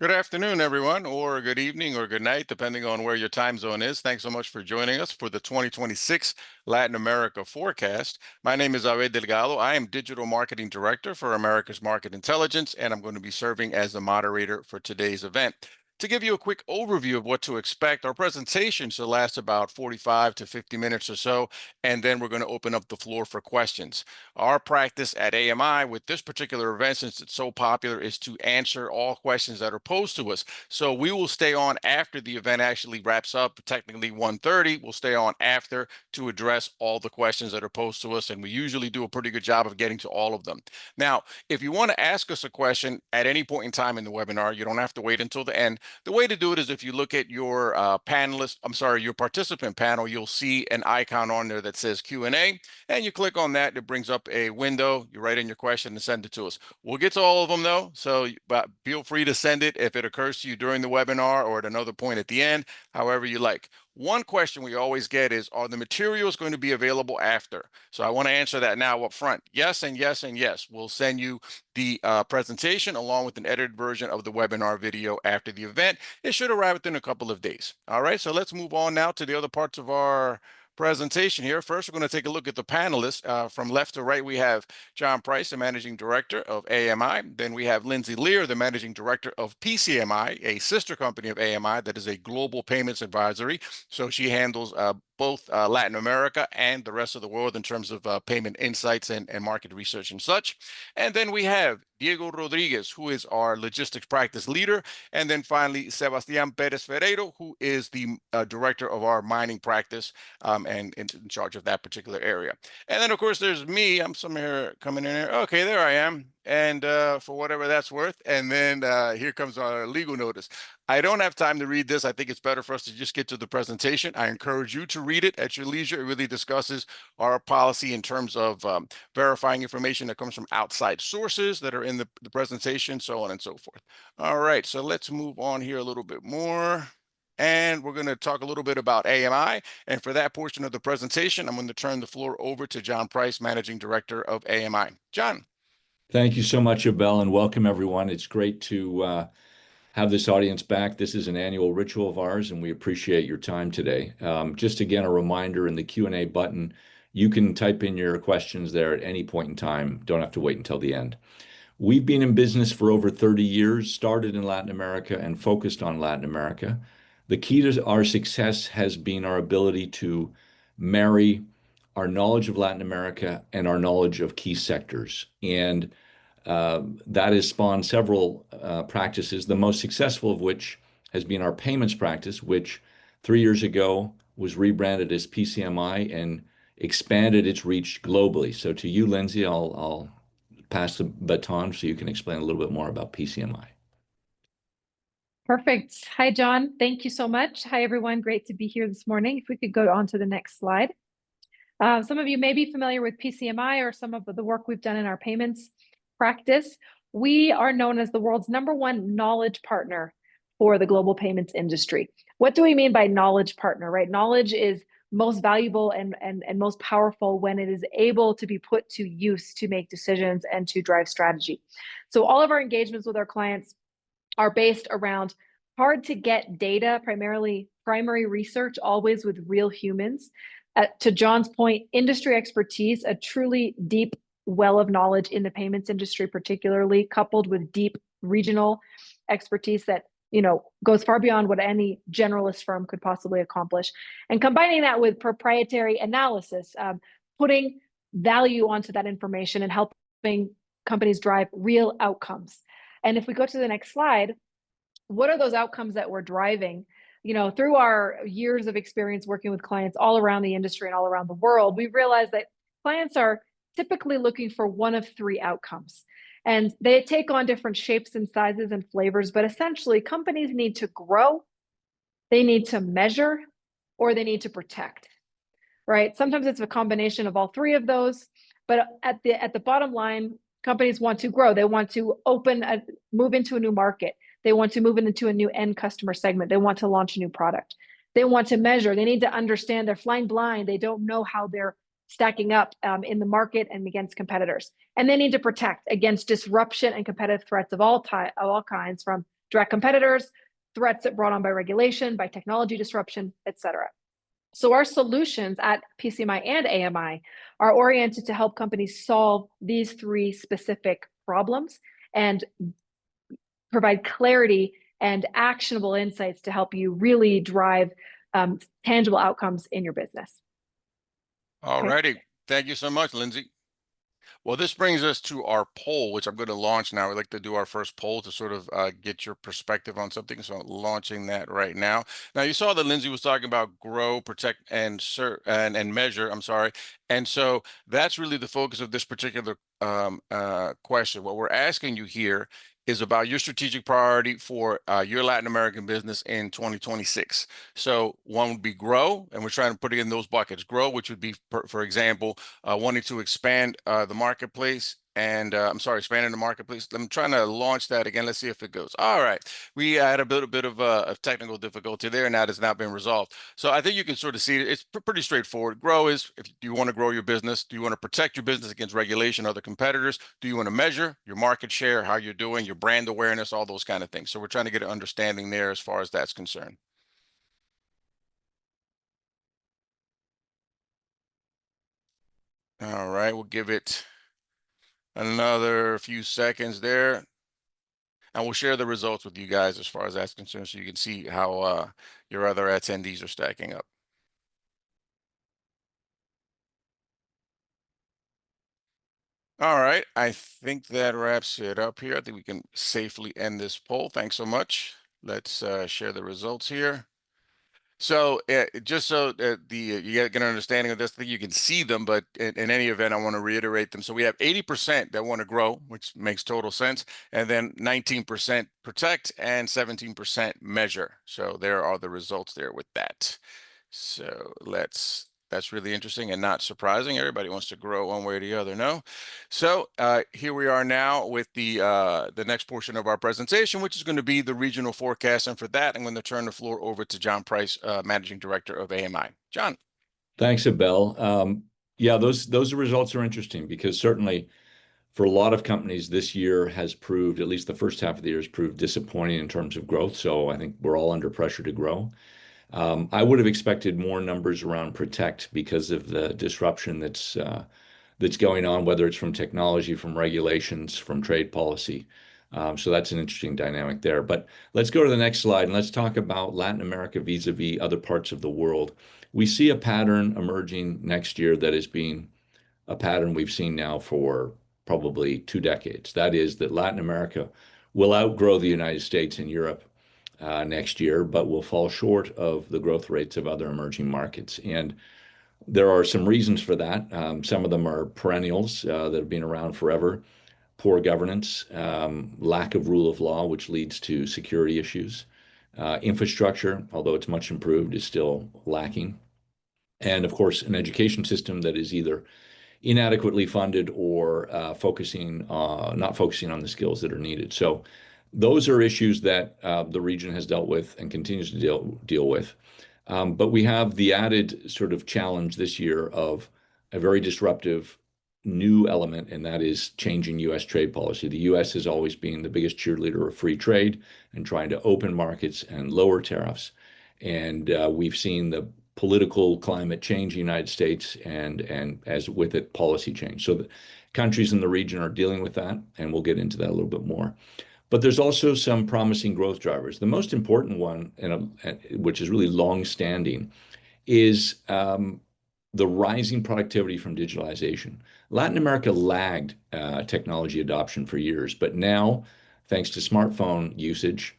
Good afternoon, everyone, or good evening or good night, depending on where your time zone is. Thanks so much for joining us for the 2026 Latin America forecast. My name is Abe Delgado. I am Digital Marketing Director for America's Market Intelligence, and I'm going to be serving as the moderator for today's event. To give you a quick overview of what to expect, our presentation should last about 45 to 50 minutes or so, and then we're going to open up the floor for questions. Our practice at AMI with this particular event, since it's so popular, is to answer all questions that are posed to us. So we will stay on after the event actually wraps up, technically 1:30. We'll stay on after to address all the questions that are posed to us, and we usually do a pretty good job of getting to all of them. Now, if you want to ask us a question at any point in time in the webinar, you don't have to wait until the end. The way to do it is if you look at your your participant panel, you'll see an icon on there that says Q&A, and you click on that. It brings up a window. You write in your question and send it to us. We'll get to all of them though, so but feel free to send it if it occurs to you during the webinar or at another point at the end, however you like. One question we always get is, are the materials going to be available after? So I want to answer that now up front. Yes, and yes, and yes. We'll send you the presentation along with an edited version of the webinar video after the event. It should arrive within a couple of days. All right, so let's move on now to the other parts of our presentation here. First, we're going to take a look at the panelists. From left to right, we have John Price, the Managing Director of AMI. Then we have Lindsay Lear, the Managing Director of PCMI, a sister company of AMI that is a global payments advisory. So she handles both Latin America and the rest of the world in terms of payment insights and market research and such. And then we have Diego Rodriguez, who is our logistics practice leader. And then finally, Sebastian Perez Ferreiro, who is the director of our mining practice and in charge of that particular area. And then, of course, there's me. I'm somewhere coming in here. Okay, there I am. And for whatever that's worth. And then here comes our legal notice. I don't have time to read this. I think it's better for us to just get to the presentation. I encourage you to read it at your leisure. It really discusses our policy in terms of verifying information that comes from outside sources that are in the presentation, so on and so forth. All right, so let's move on here a little bit more. And we're going to talk a little bit about AMI. And for that portion of the presentation, I'm going to turn the floor over to John Price, Managing Director of AMI. John. Thank you so much, Abel, and welcome everyone. It's great to have this audience back. This is an annual ritual of ours, and we appreciate your time today. Just again, a reminder in the Q&A button, you can type in your questions there at any point in time. Don't have to wait until the end. We've been in business for over 30 years, started in Latin America and focused on Latin America. The key to our success has been our ability to marry our knowledge of Latin America and our knowledge of key sectors. And that has spawned several practices, the most successful of which has been our payments practice, which 3 years ago was rebranded as PCMI and expanded its reach globally. So to you, Lindsay, I'll pass the baton so you can explain a little bit more about PCMI. Perfect. Hi, John. Thank you so much. Hi, everyone. Great to be here this morning. If we could go on to the next slide. Some of you may be familiar with PCMI or some of the work we've done in our payments practice. We are known as the world's #1 knowledge partner for the global payments industry. What do we mean by knowledge partner, right? Knowledge is most valuable and most powerful when it is able to be put to use to make decisions and to drive strategy. So all of our engagements with our clients are based around hard to get data, primarily primary research, always with real humans. To John's point, industry expertise, a truly deep well of knowledge in the payments industry, particularly coupled with deep regional expertise that goes far beyond what any generalist firm could possibly accomplish. And combining that with proprietary analysis, putting value onto that information and helping companies drive real outcomes. And if we go to the next slide, what are those outcomes that we're driving? Through our years of experience working with clients all around the industry and all around the world, we've realized that clients are typically looking for one of 3 outcomes. And they take on different shapes and sizes and flavors, but essentially companies need to grow, they need to measure, or they need to protect, right? Sometimes it's a combination of all 3 of those, but at the bottom line, companies want to grow. They want to move into a new market. They want to move into a new end customer segment. They want to launch a new product. They want to measure. They need to understand they're flying blind. They don't know how they're stacking up in the market and against competitors. And they need to protect against disruption and competitive threats of all kinds, from direct competitors, threats that brought on by regulation, by technology disruption, et cetera. So our solutions at PCMI and AMI are oriented to help companies solve these three specific problems and provide clarity and actionable insights to help you really drive tangible outcomes in your business. All righty. Thank you so much, Lindsay. Well, this brings us to our poll, which I'm going to launch now. We'd like to do our first poll to sort of get your perspective on something. So I'm launching that right now. Now, you saw that Lindsay was talking about grow, protect, and measure. I'm sorry. And so that's really the focus of this particular question. What we're asking you here is about your strategic priority for your Latin American business in 2026. So one would be grow, and we're trying to put it in those buckets. Grow, which would be, for example, wanting to expand the marketplace. And I'm sorry, expanding the marketplace. I'm trying to launch that again. Let's see if it goes. All right. We had a bit of technical difficulty there, and that has not been resolved. So I think you can sort of see it. It's pretty straightforward. Grow is, if you want to grow your business, do you want to protect your business against regulation, other competitors? Do you want to measure your market share, how you're doing, your brand awareness, all those kind of things? So we're trying to get an understanding there as far as that's concerned. All right, we'll give it another few seconds there. And we'll share the results with you guys as far as that's concerned, so you can see how your other attendees are stacking up. All right, I think that wraps it up here. I think we can safely end this poll. Thanks so much. Let's share the results here. So just so that you get an understanding of this, I think you can see them, but in any event, I want to reiterate them. So we have 80% that want to grow, which makes total sense, and then 19% protect and 17% measure. So there are the results there with that. So that's really interesting and not surprising. Everybody wants to grow one way or the other, no? So here we are now with the next portion of our presentation, which is going to be the regional forecast. And for that, I'm going to turn the floor over to John Price, Managing Director of AMI. John. Thanks, Abel. Yeah, those results are interesting because certainly for a lot of companies, this year has proved, at least the first half of the year has proved disappointing in terms of growth. So I think we're all under pressure to grow. I would have expected more numbers around protect because of the disruption that's going on, whether it's from technology, from regulations, from trade policy. So that's an interesting dynamic there. But let's go to the next slide and let's talk about Latin America vis-a-vis other parts of the world. We see a pattern emerging next year that is being a pattern we've seen now for probably 2 decades. That is that Latin America will outgrow the United States and Europe next year, but will fall short of the growth rates of other emerging markets. And there are some reasons for that. Some of them are perennials that have been around forever, poor governance, lack of rule of law, which leads to security issues. Infrastructure, although it's much improved, is still lacking. And of course, an education system that is either inadequately funded or not focusing on the skills that are needed. So those are issues that the region has dealt with and continues to deal with. But we have the added sort of challenge this year of a very disruptive new element, and that is changing U.S. trade policy. The U.S. has always been the biggest cheerleader of free trade and trying to open markets and lower tariffs. And we've seen the political climate change in the United States and as with it, policy change. So the countries in the region are dealing with that, and we'll get into that a little bit more. But there's also some promising growth drivers. The most important one, which is really long-standing, is the rising productivity from digitalization. Latin America lagged technology adoption for years, but now, thanks to smartphone usage,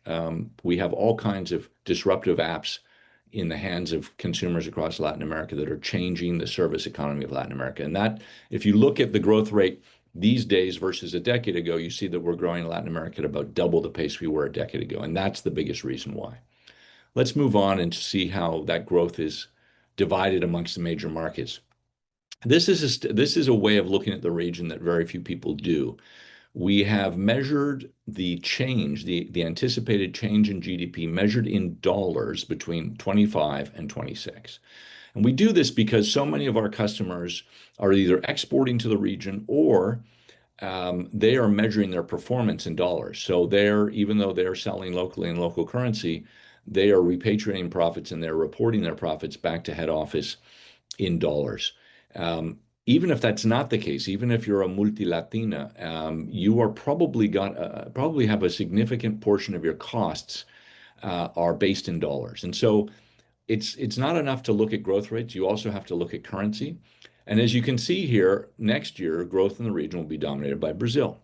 we have all kinds of disruptive apps in the hands of consumers across Latin America that are changing the service economy of Latin America. And that, if you look at the growth rate these days versus a decade ago, you see that we're growing in Latin America at about double the pace we were a decade ago. And that's the biggest reason why. Let's move on and see how that growth is divided amongst the major markets. This is a way of looking at the region that very few people do. We have measured the change, the anticipated change in GDP measured in dollars between 25 and 26. And we do this because so many of our customers are either exporting to the region or they are measuring their performance in dollars. So even though they're selling locally in local currency, they are repatriating profits and they're reporting their profits back to head office in dollars. Even if that's not the case, even if you're a multi-Latina, you are probably have a significant portion of your costs are based in dollars. And so it's not enough to look at growth rates. You also have to look at currency. And as you can see here, next year, growth in the region will be dominated by Brazil,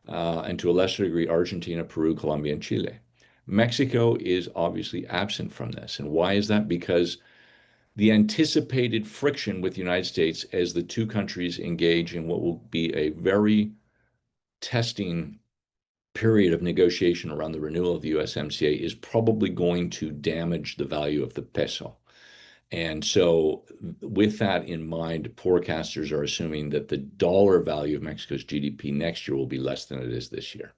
and to a lesser degree, Argentina, Peru, Colombia, and Chile. Mexico is obviously absent from this. And why is that? Because the anticipated friction with the United States as the two countries engage in what will be a very testing period of negotiation around the renewal of the USMCA is probably going to damage the value of the peso. And so, with that in mind, forecasters are assuming that the dollar value of Mexico's GDP next year will be less than it is this year.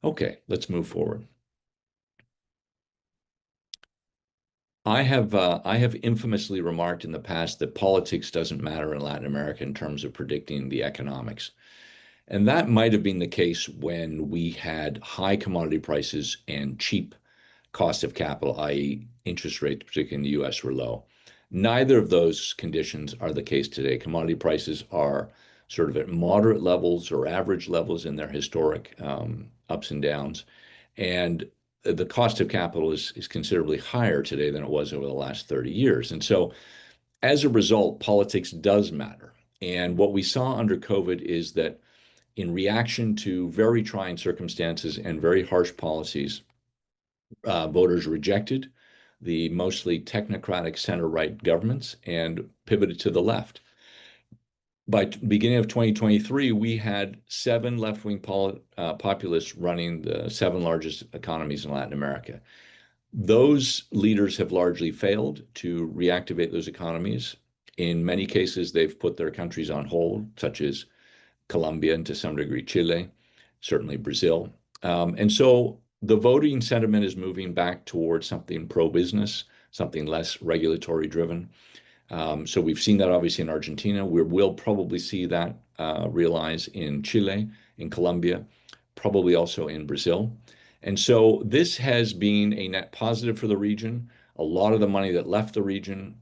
Okay, let's move forward. I have infamously remarked in the past that politics doesn't matter in Latin America in terms of predicting the economics. And that might have been the case when we had high commodity prices and cheap cost of capital, i.e., interest rates, particularly in the US, were low. Neither of those conditions are the case today. Commodity prices are sort of at moderate levels or average levels in their historic ups and downs. And the cost of capital is considerably higher today than it was over the last 30 years. And so, as a result, politics does matter. And what we saw under COVID is that in reaction to very trying circumstances and very harsh policies, voters rejected the mostly technocratic center-right governments and pivoted to the left. By beginning of 2023, we had 7 left-wing populists running the 7 largest economies in Latin America. Those leaders have largely failed to reactivate those economies. In many cases, they've put their countries on hold, such as Colombia and to some degree Chile, certainly Brazil. And so the voting sentiment is moving back towards something pro-business, something less regulatory driven. So we've seen that obviously in Argentina. We'll probably see that realize in Chile, in Colombia, probably also in Brazil. And so this has been a net positive for the region. A lot of the money that left the region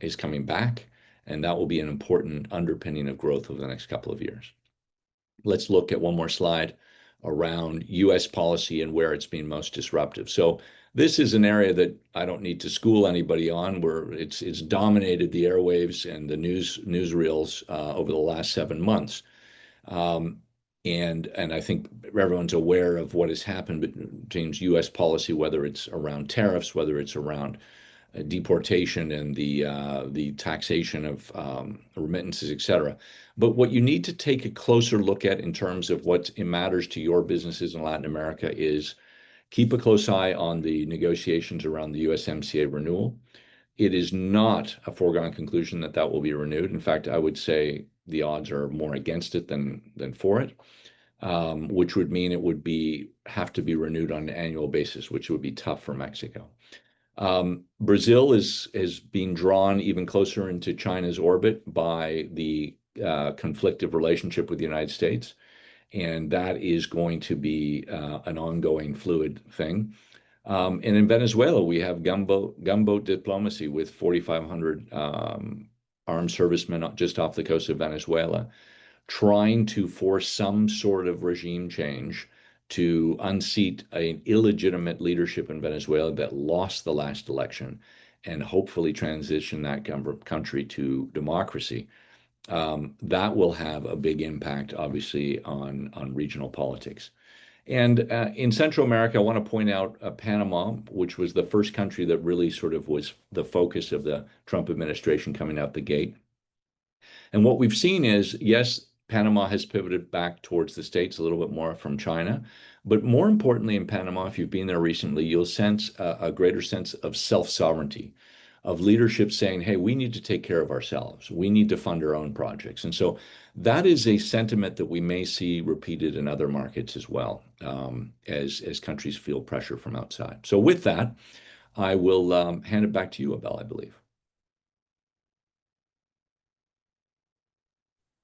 is coming back, and that will be an important underpinning of growth over the next couple of years. Let's look at one more slide around US policy and where it's been most disruptive. So this is an area that I don't need to school anybody on, where it's dominated the airwaves and the newsreels over the last 7 months. And I think everyone's aware of what has happened between US policy, whether it's around tariffs, whether it's around deportation and the taxation of remittances, et cetera. But what you need to take a closer look at in terms of what matters to your businesses in Latin America is keep a close eye on the negotiations around the USMCA renewal. It is not a foregone conclusion that that will be renewed. In fact, I would say the odds are more against it than for it, which would mean it would have to be renewed on an annual basis, which would be tough for Mexico. Brazil is being drawn even closer into China's orbit by the conflictive relationship with the United States, and that is going to be an ongoing fluid thing. And in Venezuela, we have gunboat diplomacy with 4,500 armed servicemen just off the coast of Venezuela, trying to force some sort of regime change to unseat an illegitimate leadership in Venezuela that lost the last election and hopefully transition that country to democracy. That will have a big impact, obviously, on regional politics. And in Central America, I want to point out Panama, which was the first country that really sort of was the focus of the Trump administration coming out the gate. And what we've seen is, yes, Panama has pivoted back towards the States a little bit more from China. But more importantly, in Panama, if you've been there recently, you'll sense a greater sense of self-sovereignty, of leadership saying, hey, we need to take care of ourselves. We need to fund our own projects. And so that is a sentiment that we may see repeated in other markets as well, as countries feel pressure from outside. So with that, I will hand it back to you, Abel, I believe.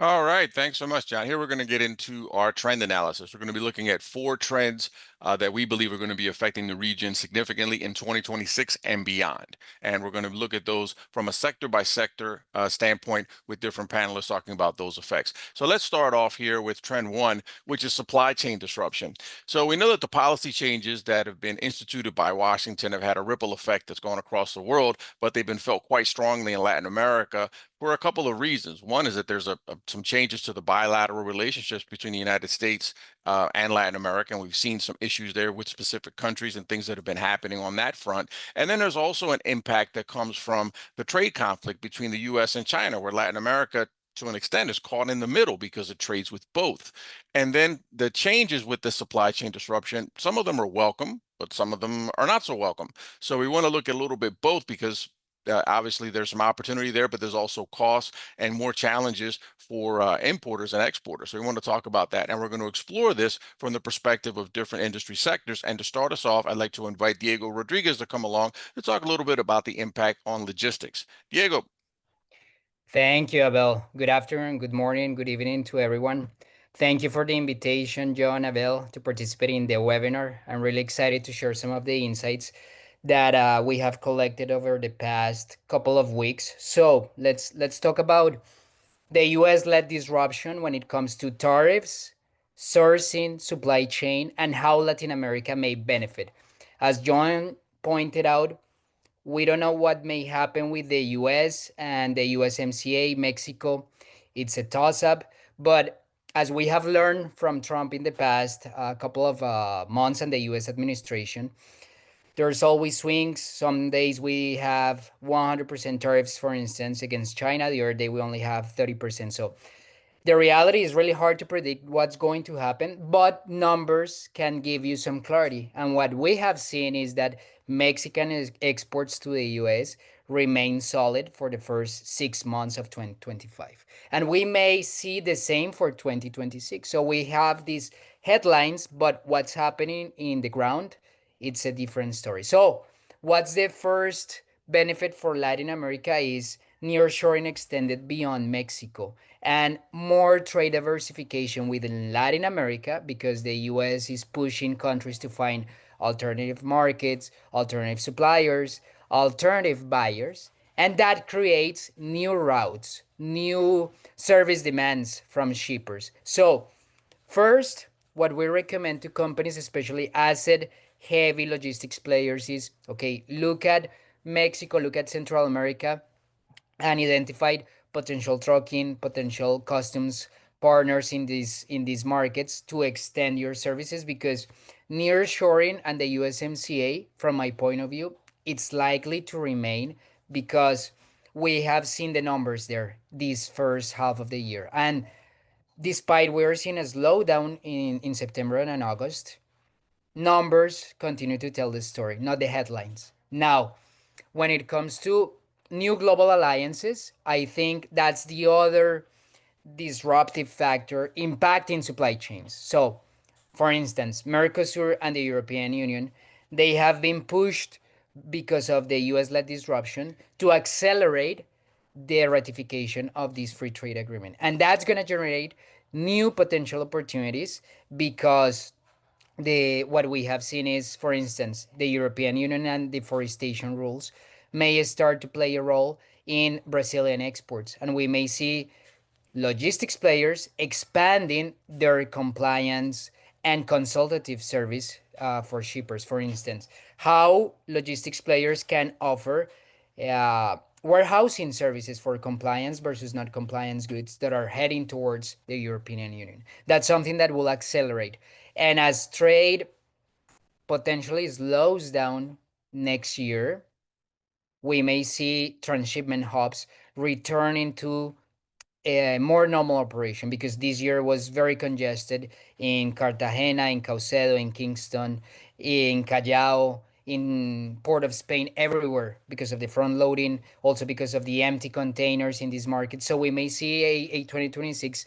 All right, thanks so much, John. Here we're going to get into our trend analysis. We're going to be looking at four trends that we believe are going to be affecting the region significantly in 2026 and beyond. And we're going to look at those from a sector by sector standpoint with different panelists talking about those effects. So let's start off here with trend one, which is supply chain disruption. So we know that the policy changes that have been instituted by Washington have had a ripple effect that's gone across the world, but they've been felt quite strongly in Latin America for a couple of reasons. One is that there's some changes to the bilateral relationships between the United States and Latin America, and we've seen some issues there with specific countries and things that have been happening on that front. And then there's also an impact that comes from the trade conflict between the U.S. and China, where Latin America to an extent is caught in the middle because it trades with both. And then the changes with the supply chain disruption, some of them are welcome, but some of them are not so welcome. So we want to look at a little bit both because obviously there's some opportunity there, but there's also costs and more challenges for importers and exporters. So we want to talk about that. And we're going to explore this from the perspective of different industry sectors. And to start us off, I'd like to invite Diego Rodriguez to come along to talk a little bit about the impact on logistics. Diego. Thank you, Abel. Good afternoon, good morning, good evening to everyone. Thank you for the invitation, John, Abel, to participate in the webinar. I'm really excited to share some of the insights that we have collected over the past couple of weeks. So let's talk about the U.S.-led disruption when it comes to tariffs, sourcing, supply chain, and how Latin America may benefit. As John pointed out, we don't know what may happen with the US and the USMCA, Mexico. It's a toss up. But as we have learned from Trump in the past couple of months and the US administration, there's always swings. Some days we have 100% tariffs, for instance, against China. The other day we only have 30%. So the reality is really hard to predict what's going to happen, but numbers can give you some clarity. And what we have seen is that Mexican exports to the US remain solid for the first 6 months of 2025. And we may see the same for 2026. So we have these headlines, but what's happening in the ground, it's a different story. So, what's the first benefit for Latin America is nearshoring extended beyond Mexico and more trade diversification within Latin America because the US is pushing countries to find alternative markets, alternative suppliers, alternative buyers, and that creates new routes, new service demands from shippers. So, first, what we recommend to companies, especially asset heavy logistics players, is okay, look at Mexico, look at Central America, and identified potential trucking, potential customs partners in these markets to extend your services because nearshoring and the USMCA, from my point of view, it's likely to remain because we have seen the numbers there this first half of the year. And despite we're seeing a slowdown in September and August, numbers continue to tell the story, not the headlines. Now, when it comes to new global alliances, I think that's the other disruptive factor impacting supply chains. So, for instance, Mercosur and the European Union, they have been pushed because of the US-led disruption to accelerate the ratification of this free trade agreement. And that's going to generate new potential opportunities because the what we have seen is, for instance, the European Union and deforestation rules may start to play a role in Brazilian exports, and we may see logistics players expanding their compliance and consultative service for shippers. For instance, how logistics players can offer warehousing services for compliance versus not compliance goods that are heading towards the European Union. That's something that will accelerate. And as trade potentially slows down next year, we may see transshipment hubs returning to a more normal operation because this year was very congested in Cartagena, in Caucedo, in Kingston, in Callao, in Port of Spain, everywhere because of the front loading, also because of the empty containers in this market. So we may see a 2026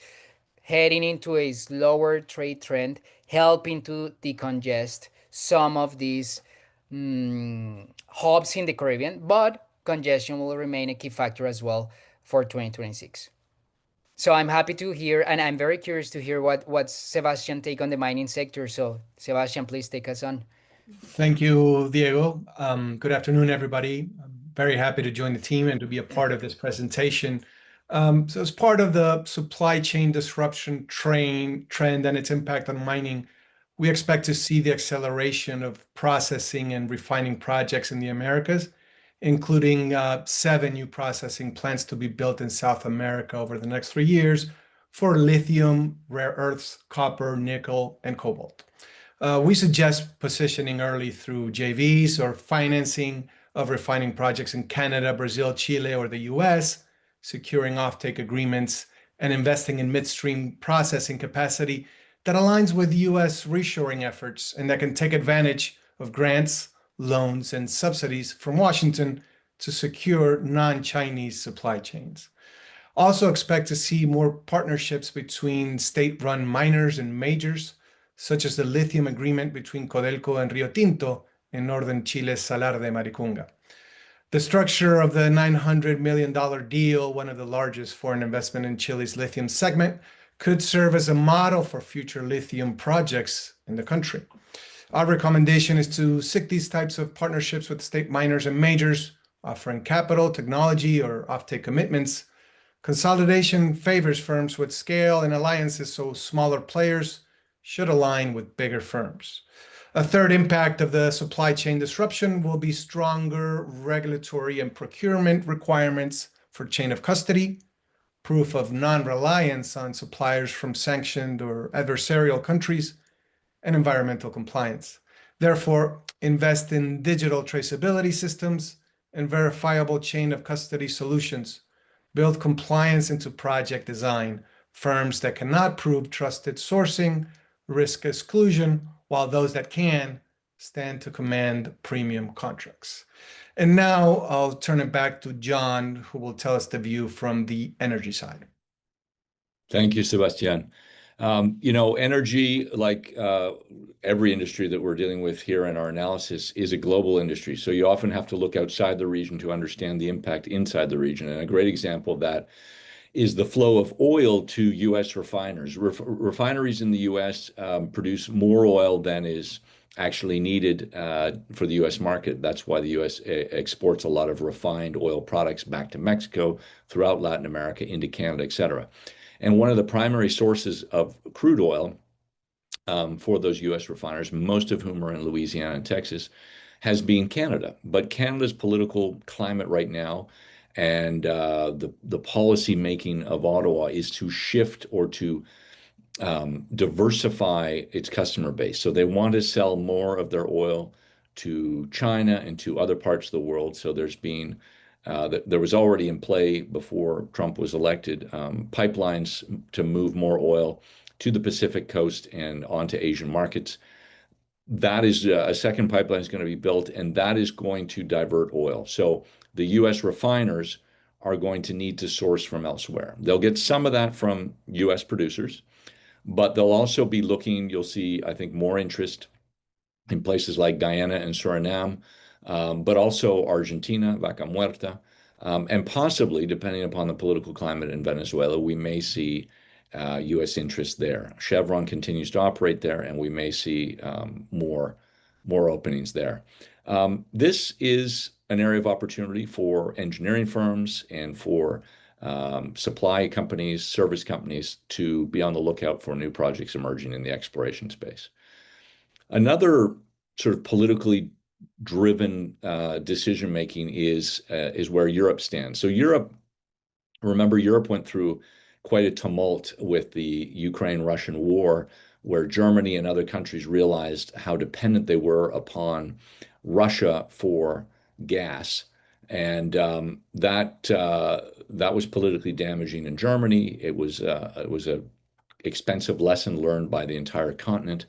heading into a slower trade trend, helping to decongest some of these hubs in the Caribbean, but congestion will remain a key factor as well for 2026. So I'm happy to hear, and I'm very curious to hear what's Sebastian take on the mining sector. So Sebastian, please take us on. Thank you, Diego. Good afternoon, everybody. I'm very happy to join the team and to be a part of this presentation. So as part of the supply chain disruption trend and its impact on mining, we expect to see the acceleration of processing and refining projects in the Americas, including 7 new processing plants to be built in South America over the next 3 years for lithium, rare earths, copper, nickel, and cobalt. We suggest positioning early through JVs or financing of refining projects in Canada, Brazil, Chile, or the US, securing offtake agreements, and investing in midstream processing capacity that aligns with US reshoring efforts and that can take advantage of grants, loans, and subsidies from Washington to secure non-Chinese supply chains. Also expect to see more partnerships between state-run miners and majors, such as the lithium agreement between Codelco and Rio Tinto in northern Chile's Salar de Maricunga. The structure of the $900 million deal, one of the largest foreign investment in Chile's lithium segment, could serve as a model for future lithium projects in the country. Our recommendation is to seek these types of partnerships with state miners and majors, offering capital, technology, or offtake commitments. Consolidation favors firms with scale and alliances, so smaller players should align with bigger firms. A third impact of the supply chain disruption will be stronger regulatory and procurement requirements for chain of custody, proof of non-reliance on suppliers from sanctioned or adversarial countries, and environmental compliance. Therefore, invest in digital traceability systems and verifiable chain of custody solutions. Build compliance into project design. Firms that cannot prove trusted sourcing risk exclusion, while those that can stand to command premium contracts. And now I'll turn it back to John, who will tell us the view from the energy side. Thank you, Sebastian. Energy, like every industry that we're dealing with here in our analysis, is a global industry. So you often have to look outside the region to understand the impact inside the region. And a great example of that is the flow of oil to U.S. refiners. Refineries in the U.S. Produce more oil than is actually needed for the U.S. market. That's why the U.S. exports a lot of refined oil products back to Mexico, throughout Latin America, into Canada, et cetera. And one of the primary sources of crude oil for those U.S. refiners, most of whom are in Louisiana and Texas, has been Canada. But Canada's political climate right now and the policy making of Ottawa is to shift or to diversify its customer base. So they want to sell more of their oil to China and to other parts of the world. So there was already in play before Trump was elected, pipelines to move more oil to the Pacific coast and onto Asian markets. That is a second pipeline is going to be built, and that is going to divert oil. So the U.S. refiners are going to need to source from elsewhere. They'll get some of that from U.S. producers, but they'll also be looking, you'll see, I think, more interest in places like Guyana and Suriname, but also Argentina, Vaca Muerta, and possibly, depending upon the political climate in Venezuela, we may see U.S. interest there. Chevron continues to operate there, and we may see more openings there. This is an area of opportunity for engineering firms and for supply companies, service companies to be on the lookout for new projects emerging in the exploration space. Another sort of politically driven decision making is where Europe stands. So remember, Europe went through quite a tumult with the Ukraine-Russian war, where Germany and other countries realized how dependent they were upon Russia for gas, and that was politically damaging in Germany. It was a expensive lesson learned by the entire continent.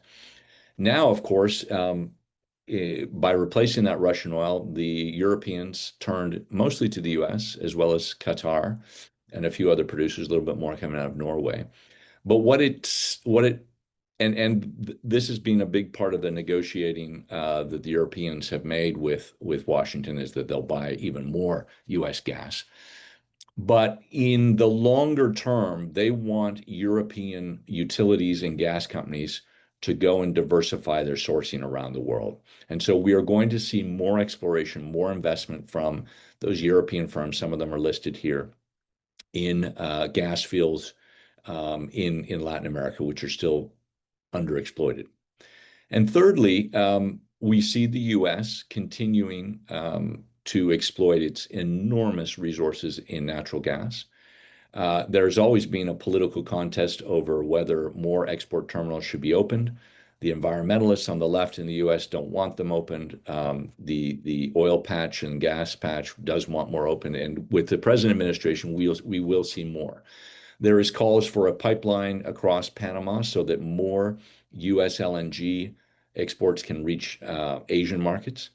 Now, of course, by replacing that Russian oil, the Europeans turned mostly to the U.S. as well as Qatar and a few other producers, a little bit more coming out of Norway. But this has been a big part of the negotiating that the Europeans have made with Washington, is that they'll buy even more U.S. gas. But in the longer term, they want European utilities and gas companies to go and diversify their sourcing around the world. And so we are going to see more exploration, more investment from those European firms. Some of them are listed here in gas fields in Latin America, which are still underexploited. And thirdly, we see the U.S. continuing to exploit its enormous resources in natural gas. There's always been a political contest over whether more export terminals should be opened. The environmentalists on the left in the U.S. don't want them opened. The oil patch and gas patch does want more open. And with the present administration, we will see more. There is calls for a pipeline across Panama so that more U.S. LNG exports can reach Asian markets.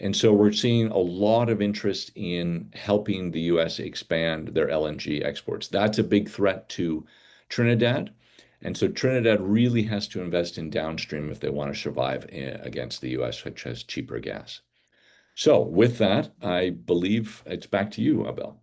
And so we're seeing a lot of interest in helping the U.S. expand their LNG exports. That's a big threat to Trinidad. And so Trinidad really has to invest in downstream if they want to survive against the U.S., which has cheaper gas. So with that, I believe it's back to you, Abel.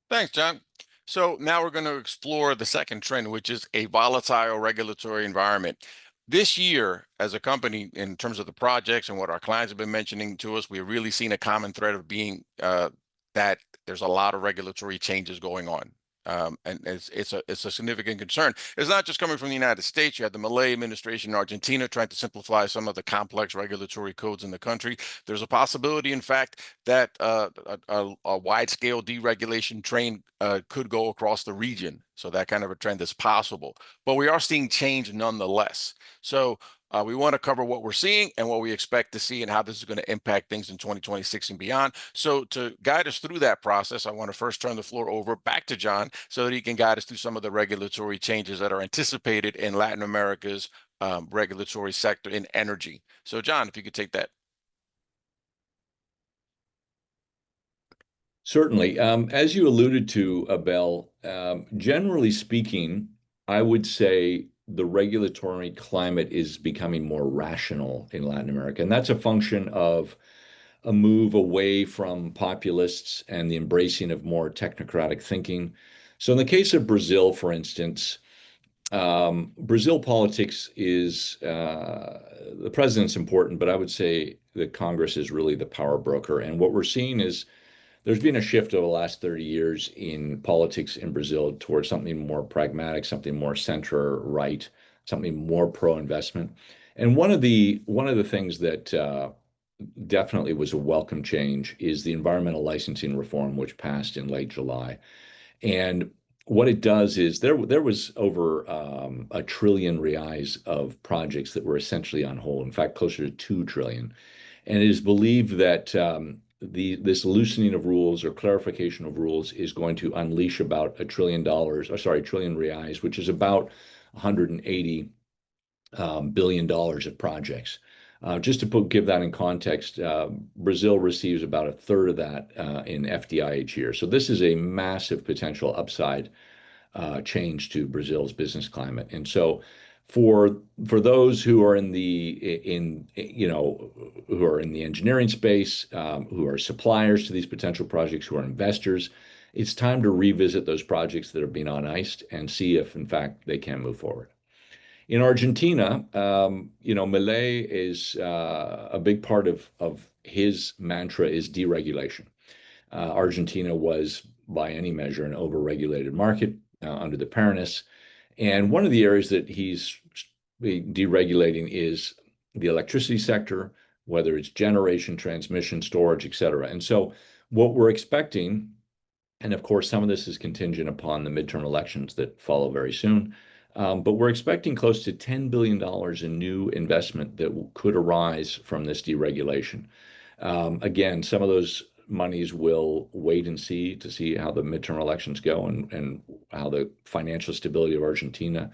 Thanks, John. So now we're going to explore the second trend, which is a volatile regulatory environment. This year, as a company, in terms of the projects and what our clients have been mentioning to us, we've really seen a common thread of being that there's a lot of regulatory changes going on. And it's a significant concern. It's not just coming from the United States. You have the Milei administration in Argentina trying to simplify some of the complex regulatory codes in the country. There's a possibility, in fact, that a wide-scale deregulation train could go across the region. So that kind of a trend is possible. But we are seeing change nonetheless. So we want to cover what we're seeing and what we expect to see and how this is going to impact things in 2026 and beyond. So to guide us through that process, I want to first turn the floor over back to John so that he can guide us through some of the regulatory changes that are anticipated in Latin America's regulatory sector in energy. So John, if you could take that. Certainly. As you alluded to, Abel, generally speaking, I would say the regulatory climate is becoming more rational in Latin America. And that's a function of a move away from populists and the embracing of more technocratic thinking. So in the case of Brazil, for instance, Brazil politics is the president's important, but I would say the Congress is really the power broker. And what we're seeing is there's been a shift over the last 30 years in politics in Brazil towards something more pragmatic, something more center-right, something more pro-investment. And one of the things that definitely was a welcome change is the environmental licensing reform, which passed in late July. And what it does is there was over a trillion reais of projects that were essentially on hold. In fact, closer to 2 trillion. And it is believed that this loosening of rules or clarification of rules is going to unleash about $1 trillion, trillion reais, which is about $180 billion of projects. Just to give that in context, Brazil receives about a third of that in FDI each year. So this is a massive potential upside change to Brazil's business climate. And so for those who are in the engineering space, who are suppliers to these potential projects, who are investors, it's time to revisit those projects that are being on ice and see if, in fact, they can move forward. In Argentina, Milei is a big part of his mantra is deregulation. Argentina was, by any measure, an overregulated market under the Peronists. And one of the areas that he's deregulating is the electricity sector, whether it's generation, transmission, storage, et cetera. And so what we're expecting, and of course, some of this is contingent upon the midterm elections that follow very soon, but we're expecting close to $10 billion in new investment that could arise from this deregulation. Again, some of those monies will wait and see to see how the midterm elections go and how the financial stability of Argentina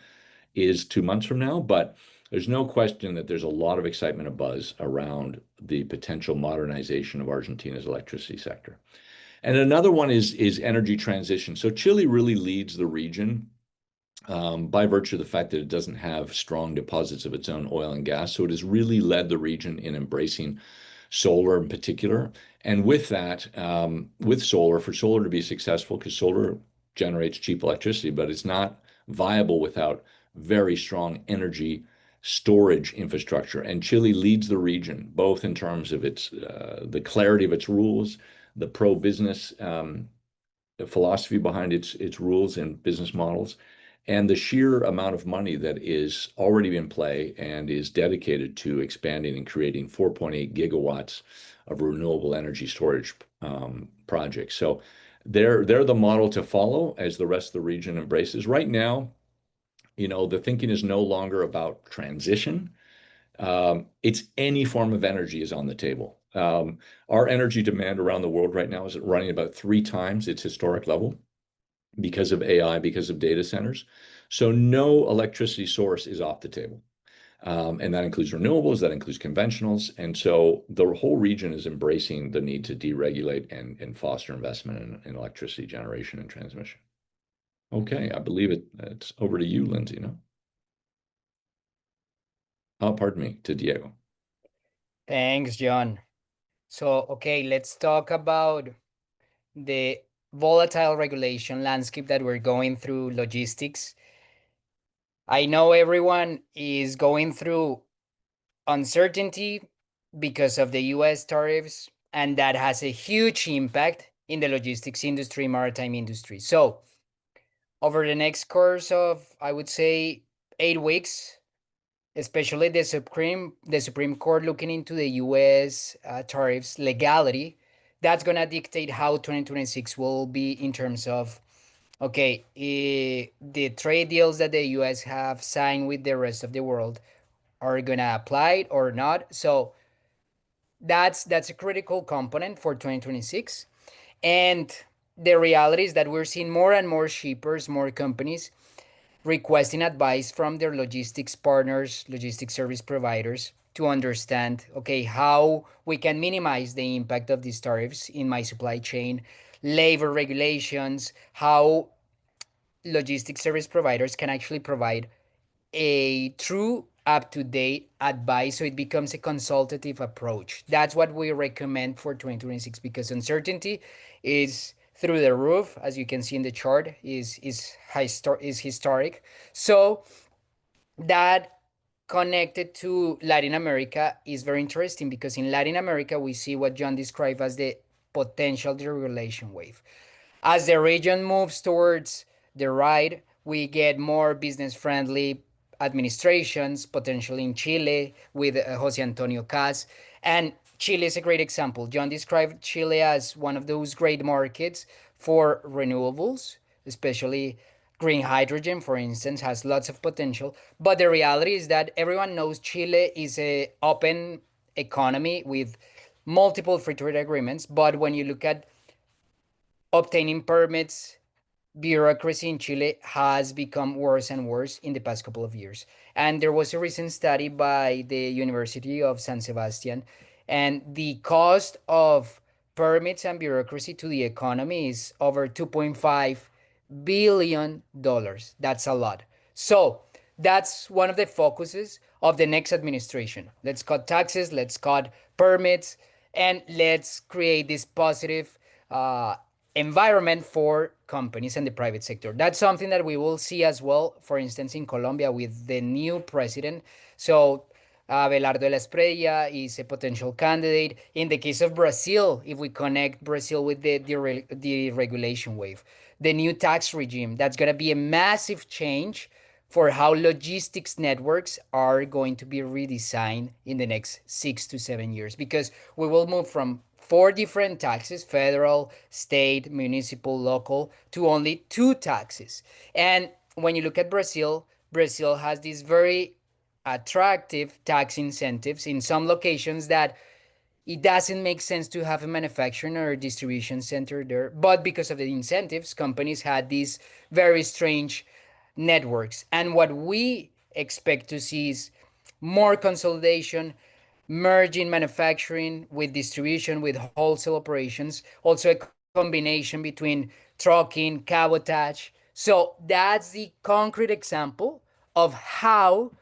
is 2 months from now. But there's no question that there's a lot of excitement and buzz around the potential modernization of Argentina's electricity sector. And another one is energy transition. So Chile really leads the region by virtue of the fact that it doesn't have strong deposits of its own oil and gas. So it has really led the region in embracing solar in particular. And with that, with solar, for solar to be successful, because solar generates cheap electricity, but it's not viable without very strong energy storage infrastructure. And Chile leads the region, both in terms of its the clarity of its rules, the pro-business philosophy behind its rules and business models, and the sheer amount of money that is already in play and is dedicated to expanding and creating 4.8 gigawatts of renewable energy storage projects. So they're the model to follow as the rest of the region embraces. Right now, the thinking is no longer about transition. It's any form of energy is on the table. Our energy demand around the world right now is running about 3 times its historic level because of AI, because of data centers. So no electricity source is off the table. And that includes renewables, that includes conventionals. And so the whole region is embracing the need to deregulate and foster investment in electricity generation and transmission. Okay, I believe it's over to you, Lindsay, no? Oh, pardon me, to Diego. Thanks, John. So, okay, let's talk about the volatile regulation landscape that we're going through logistics. I know everyone is going through uncertainty because of the US tariffs, and that has a huge impact in the logistics industry, maritime industry. So, over the next course of, I would say, 8 weeks, especially the Supreme Court looking into the US tariffs legality, that's going to dictate how 2026 will be in terms of, okay, the trade deals that the US have signed with the rest of the world are going to apply or not. So that's a critical component for 2026. And the reality is that we're seeing more and more shippers, more companies requesting advice from their logistics partners, logistics service providers to understand, okay, how we can minimize the impact of these tariffs in my supply chain, labor regulations, how logistics service providers can actually provide a true up-to-date advice so it becomes a consultative approach. That's what we recommend for 2026 because uncertainty is through the roof, as you can see in the chart, is historic. So that connected to Latin America is very interesting because in Latin America we see what John described as the potential deregulation wave. As the region moves towards the right, we get more business-friendly administrations, potentially in Chile with Jose Antonio Cas. And Chile is a great example. John described Chile as one of those great markets for renewables, especially green hydrogen, for instance, has lots of potential. But the reality is that everyone knows Chile is an open economy with multiple free trade agreements. But when you look at obtaining permits, bureaucracy in Chile has become worse and worse in the past couple of years. And there was a recent study by the University of San Sebastian, and the cost of permits and bureaucracy to the economy is over $2.5 billion. That's a lot. So that's one of the focuses of the next administration. Let's cut taxes, let's cut permits, and let's create this positive environment for companies and the private sector. That's something that we will see as well, for instance, in Colombia with the new president. So Abelardo de la Espriella is a potential candidate. In the case of Brazil, if we connect Brazil with the deregulation wave, the new tax regime, that's going to be a massive change for how logistics networks are going to be redesigned in the next 6 to 7 years, because we will move from 4 different taxes, federal, state, municipal, local, to only 2 taxes. And when you look at Brazil, Brazil has these very attractive tax incentives in some locations that it doesn't make sense to have a manufacturing or a distribution center there. But because of the incentives, companies had these very strange networks. And what we expect to see is more consolidation, merging manufacturing with distribution, with wholesale operations, also a combination between trucking, cabotage. So that's the concrete example of how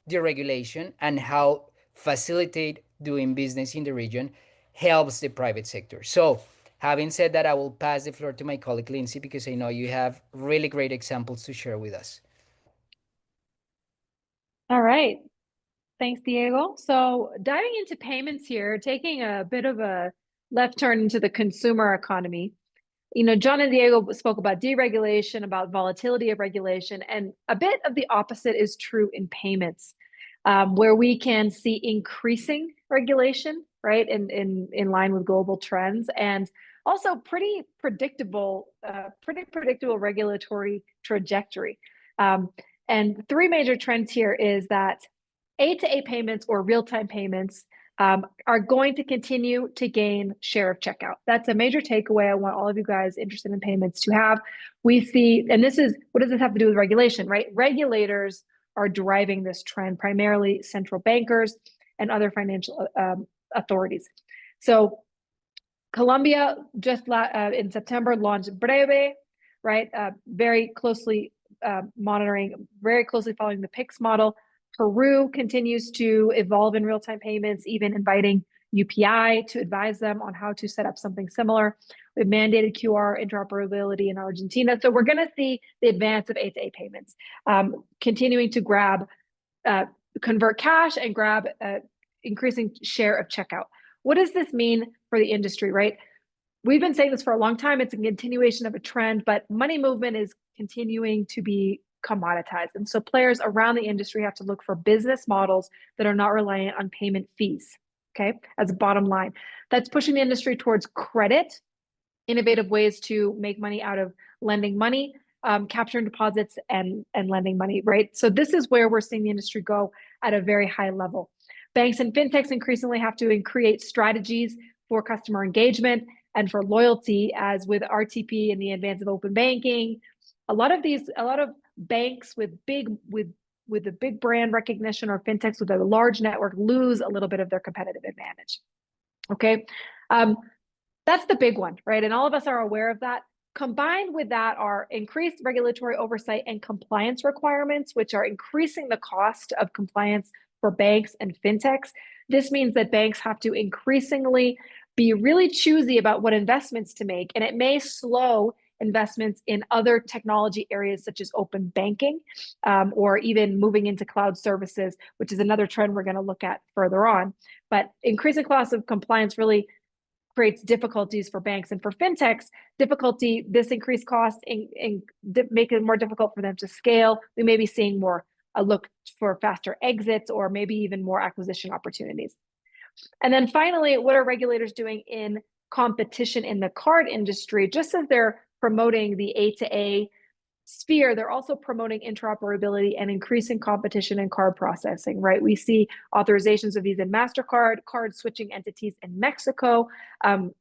deregulation and how facilitate doing business in the region helps the private sector. So having said that, I will pass the floor to my colleague Lindsay, because I know you have really great examples to share with us. All right. Thanks, Diego. So diving into payments here, taking a bit of a left turn into the consumer economy. John and Diego spoke about deregulation, about volatility of regulation, and a bit of the opposite is true in payments, where we can see increasing regulation, right, in line with global trends, and also pretty predictable regulatory trajectory. And three major trends here is that A2A payments or real-time payments are going to continue to gain share of checkout. That's a major takeaway I want all of you guys interested in payments to have. We see, and this is, what does this have to do with regulation, right? Regulators are driving this trend, primarily central bankers and other financial authorities. So Colombia just in September launched Breve, right? Very closely monitoring, very closely following the PIX model. Peru continues to evolve in real-time payments, even inviting UPI to advise them on how to set up something similar. We've mandated QR interoperability in Argentina. So we're going to see the advance of A2A payments, continuing to convert cash and grab increasing share of checkout. What does this mean for the industry, right? We've been saying this for a long time. It's a continuation of a trend, but money movement is continuing to be commoditized. And so players around the industry have to look for business models that are not reliant on payment fees, okay, as a bottom line. That's pushing the industry towards credit, innovative ways to make money out of lending money, capturing deposits and lending money, right? So this is where we're seeing the industry go at a very high level. Banks and fintechs increasingly have to create strategies for customer engagement and for loyalty, as with RTP and the advance of open banking. A lot of banks with a big brand recognition, or fintechs with a large network, lose a little bit of their competitive advantage. Okay, that's the big one, right? And all of us are aware of that. Combined with that are increased regulatory oversight and compliance requirements, which are increasing the cost of compliance for banks and fintechs. This means that banks have to increasingly be really choosy about what investments to make, and it may slow investments in other technology areas such as open banking, or even moving into cloud services, which is another trend we're going to look at further on. But increasing costs of compliance really creates difficulties for banks, and for fintechs, this increased cost make it more difficult for them to scale. We may be seeing more a look for faster exits, or maybe even more acquisition opportunities. And then finally, what are regulators doing in competition in the card industry? Just as they're promoting the A2A sphere, they're also promoting interoperability and increasing competition in card processing, right? We see authorizations of Visa and MasterCard, card switching entities in Mexico,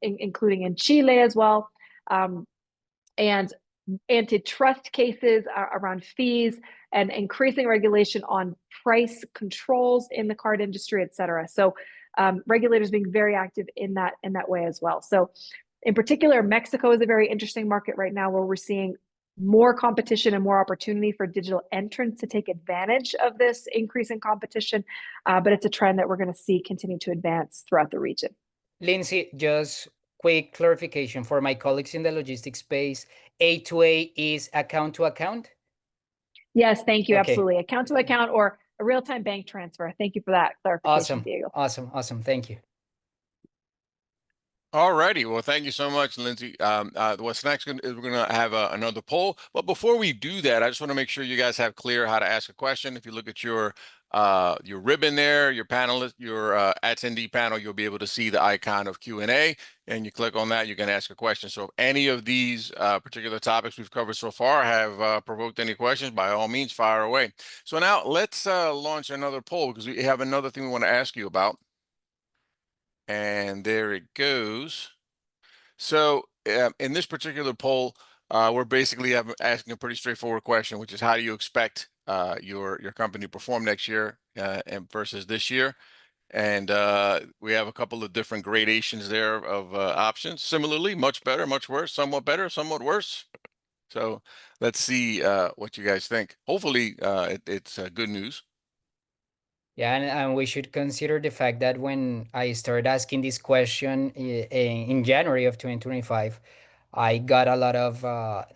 including in Chile as well, and antitrust cases around fees, and increasing regulation on price controls in the card industry, et cetera. So regulators being very active in that way as well. So in particular, Mexico is a very interesting market right now, where we're seeing more competition and more opportunity for digital entrants to take advantage of this increase in competition. But it's a trend that we're going to see continue to advance throughout the region. Lindsay, just quick clarification for my colleagues in the logistics space. A2A is account to account? Yes, thank you. Okay. Absolutely. Account to account, or a real-time bank transfer. Thank you for that clarification, Diego. Awesome. Thank you. All righty. Well, thank you so much, Lindsay. What's next is we're going to have another poll. But before we do that, I just want to make sure you guys have clear how to ask a question. If you look at your ribbon there, your panelist, your attendee panel, you'll be able to see the icon of Q&A, and you click on that, you can ask a question. So if any of these particular topics we've covered so far have provoked any questions, by all means, fire away. So now let's launch another poll, because we have another thing we want to ask you about. And there it goes. So in this particular poll, we're basically asking a pretty straightforward question, which is, how do you expect your company to perform next year and versus this year? And we have a couple of different gradations there of options. Similarly, much better, much worse, somewhat better, somewhat worse. So let's see what you guys think. Hopefully it's good news. Yeah, and we should consider the fact that when I started asking this question in January of 2025, I got a lot of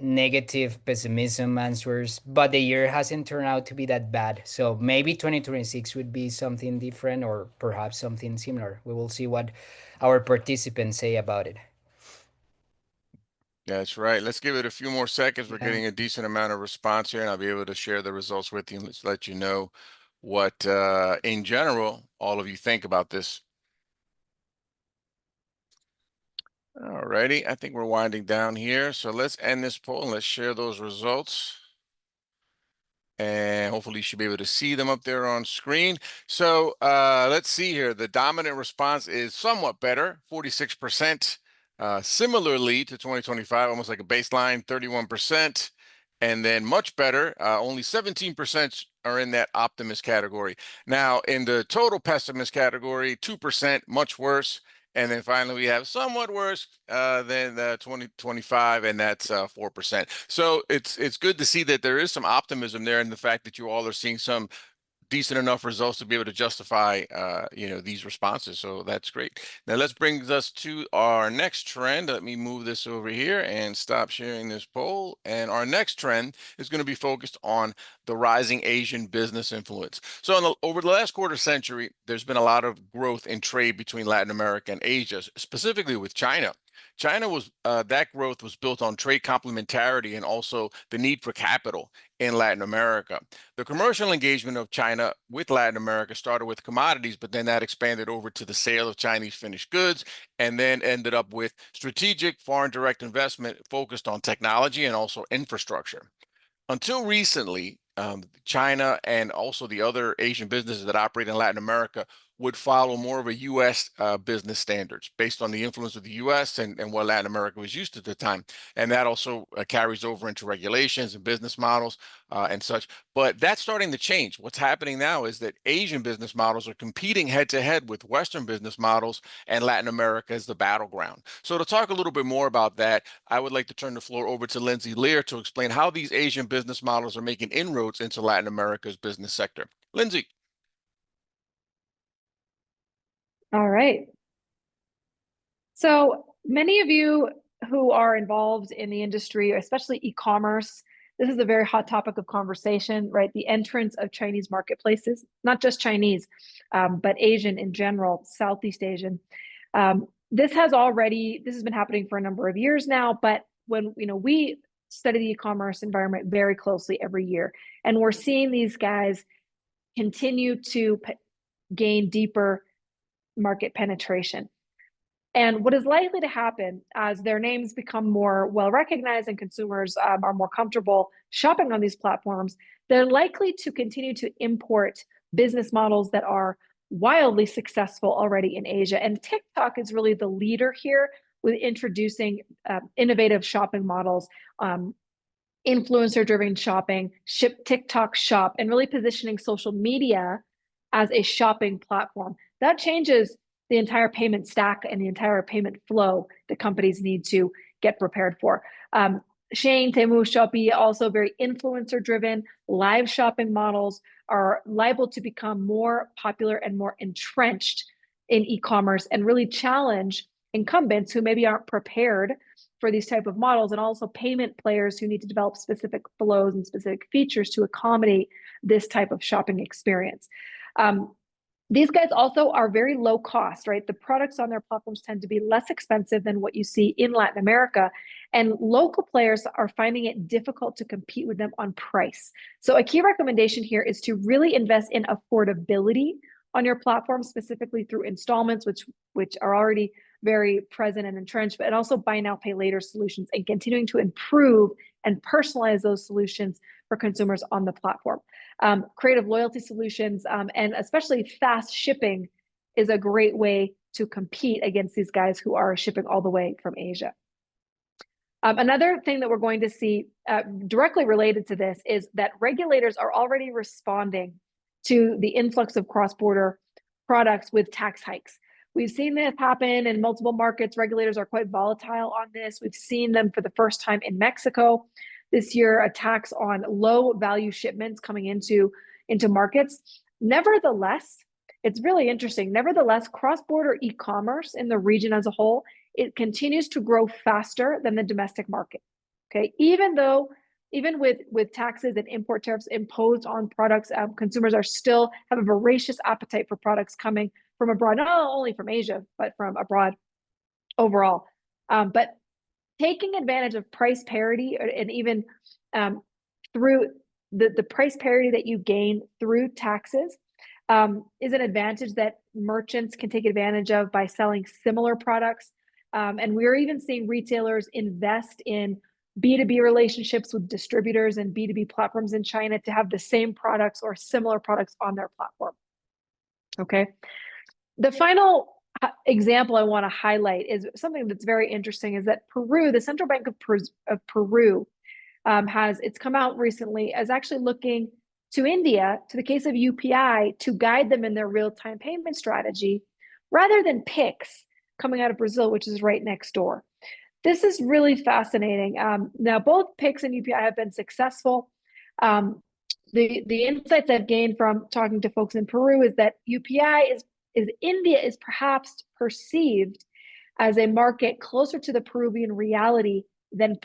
negative pessimism answers, but the year hasn't turned out to be that bad. So maybe 2026 would be something different or perhaps something similar. We will see what our participants say about it. That's right. Let's give it a few more seconds. We're Yeah. getting a decent amount of response here, and I'll be able to share the results with you and let's let you know what, in general, all of you think about this. All righty, I think we're winding down here. So let's end this poll and let's share those results. And hopefully you should be able to see them up there on screen. So let's see here. The dominant response is somewhat better, 46%. Similarly to 2025, almost like a baseline, 31%. And then much better, only 17% are in that optimist category. Now, in the total pessimist category, 2%, much worse. And then finally, we have somewhat worse than 2025, and that's 4%. So it's good to see that there is some optimism there, and the fact that you all are seeing some decent enough results to be able to justify these responses. So that's great. Now let's bring us to our next trend. Let me move this over here and stop sharing this poll. And our next trend is going to be focused on the rising Asian business influence. So over the last quarter century, there's been a lot of growth in trade between Latin America and Asia, specifically with China. China was that growth was built on trade complementarity and also the need for capital in Latin America. The commercial engagement of China with Latin America started with commodities, but then that expanded over to the sale of Chinese finished goods, and then ended up with strategic foreign direct investment focused on technology and also infrastructure. Until recently, China and also the other Asian businesses that operate in Latin America would follow more of a U.S. Business standards based on the influence of the U.S. and what Latin America was used to at the time. And that also carries over into regulations and business models and such. But that's starting to change. What's happening now is that Asian business models are competing head to head with Western business models, and Latin America is the battleground. So to talk a little bit more about that, I would like to turn the floor over to Lindsay Lear to explain how these Asian business models are making inroads into Latin America's business sector. Lindsay. All right. So many of you who are involved in the industry, especially e-commerce, this is a very hot topic of conversation, right? The entrance of Chinese marketplaces, not just Chinese, but Asian in general, Southeast Asian. This has been happening for a number of years now, but when we study the e-commerce environment very closely every year, and we're seeing these guys continue to gain deeper market penetration. And what is likely to happen as their names become more well recognized and consumers are more comfortable shopping on these platforms, they're likely to continue to import business models that are wildly successful already in Asia. And TikTok is really the leader here with introducing innovative shopping models, influencer-driven shopping, TikTok Shop, and really positioning social media as a shopping platform. That changes the entire payment stack and the entire payment flow that companies need to get prepared for. Shein, Temu, Shopee, also very influencer-driven. Live shopping models are liable to become more popular and more entrenched in e-commerce and really challenge incumbents who maybe aren't prepared for these type of models, and also payment players who need to develop specific flows and specific features to accommodate this type of shopping experience. These guys also are very low cost, right? The products on their platforms tend to be less expensive than what you see in Latin America, and local players are finding it difficult to compete with them on price. So a key recommendation here is to really invest in affordability on your platform, specifically through installments, which are already very present and entrenched, but also buy now, pay later solutions, and continuing to improve and personalize those solutions for consumers on the platform. Creative loyalty solutions, and especially fast shipping is a great way to compete against these guys who are shipping all the way from Asia. Another thing that we're going to see directly related to this is that regulators are already responding to the influx of cross-border products with tax hikes. We've seen this happen in multiple markets. Regulators are quite volatile on this. We've seen them for the first time in Mexico this year, a tax on low value shipments coming into markets. Nevertheless, it's really interesting. Nevertheless, cross-border e-commerce in the region as a whole, it continues to grow faster than the domestic market. Okay, even with taxes and import tariffs imposed on products, consumers are still have a voracious appetite for products coming from abroad, not only from Asia, but from abroad overall. But taking advantage of price parity and even through the price parity that you gain through taxes is an advantage that merchants can take advantage of by selling similar products. And we're even seeing retailers invest in B2B relationships with distributors and B2B platforms in China to have the same products or similar products on their platform. Okay. The final example I want to highlight is something that's very interesting is that Peru, the Central Bank of Peru, it's come out recently as actually looking to India, to the case of UPI, to guide them in their real-time payment strategy, rather than PIX coming out of Brazil, which is right next door. This is really fascinating. Now, both PIX and UPI have been successful. The insights I've gained from talking to folks in Peru is that UPI India is perhaps perceived as a market closer to the Peruvian reality than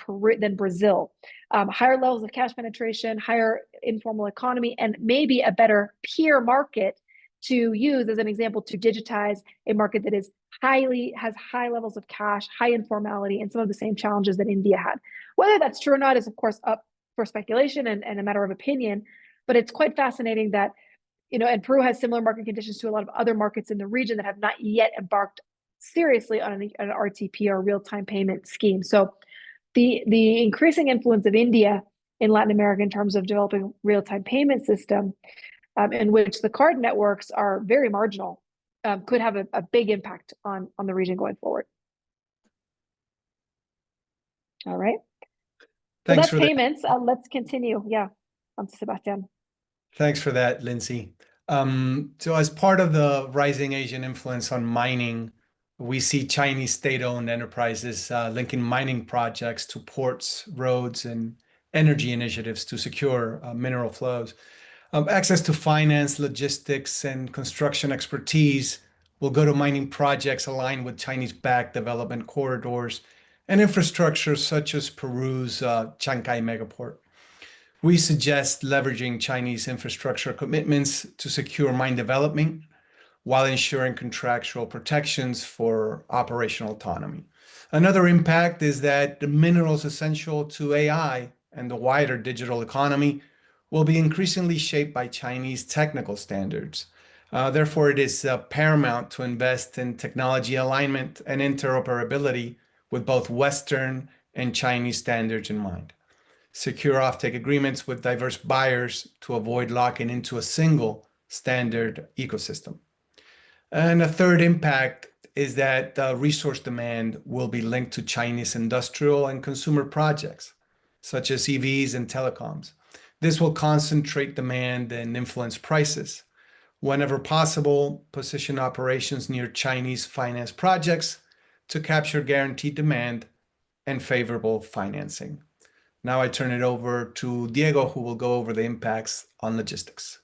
Brazil. Higher levels of cash penetration, higher informal economy, and maybe a better peer market to use as an example to digitize a market that has high levels of cash, high informality, and some of the same challenges that India had. Whether that's true or not is, of course, up for speculation and a matter of opinion, but it's quite fascinating that, and Peru has similar market conditions to a lot of other markets in the region that have not yet embarked seriously on an RTP or real-time payment scheme. So the increasing influence of India in Latin America in terms of developing real-time payment system, in which the card networks are very marginal, could have a big impact on the region going forward. All right. Thanks so that's payments. Let's continue. Yeah, on to Sebastian. Thanks for that, Lindsay. So as part of the rising Asian influence on mining, we see Chinese state-owned enterprises linking mining projects to ports, roads, and energy initiatives to secure mineral flows. Access to finance, logistics, and construction expertise will go to mining projects aligned with Chinese-backed development corridors and infrastructure such as Peru's Chancay megaport. We suggest leveraging Chinese infrastructure commitments to secure mine development while ensuring contractual protections for operational autonomy. Another impact is that the minerals essential to AI and the wider digital economy will be increasingly shaped by Chinese technical standards. Therefore, it is paramount to invest in technology alignment and interoperability with both Western and Chinese standards in mind. Secure offtake agreements with diverse buyers to avoid locking into a single standard ecosystem. And a third impact is that resource demand will be linked to Chinese industrial and consumer projects, such as EVs and telecoms. This will concentrate demand and influence prices. Whenever possible, position operations near Chinese finance projects to capture guaranteed demand and favorable financing. Now I turn it over to Diego, who will go over the impacts on logistics.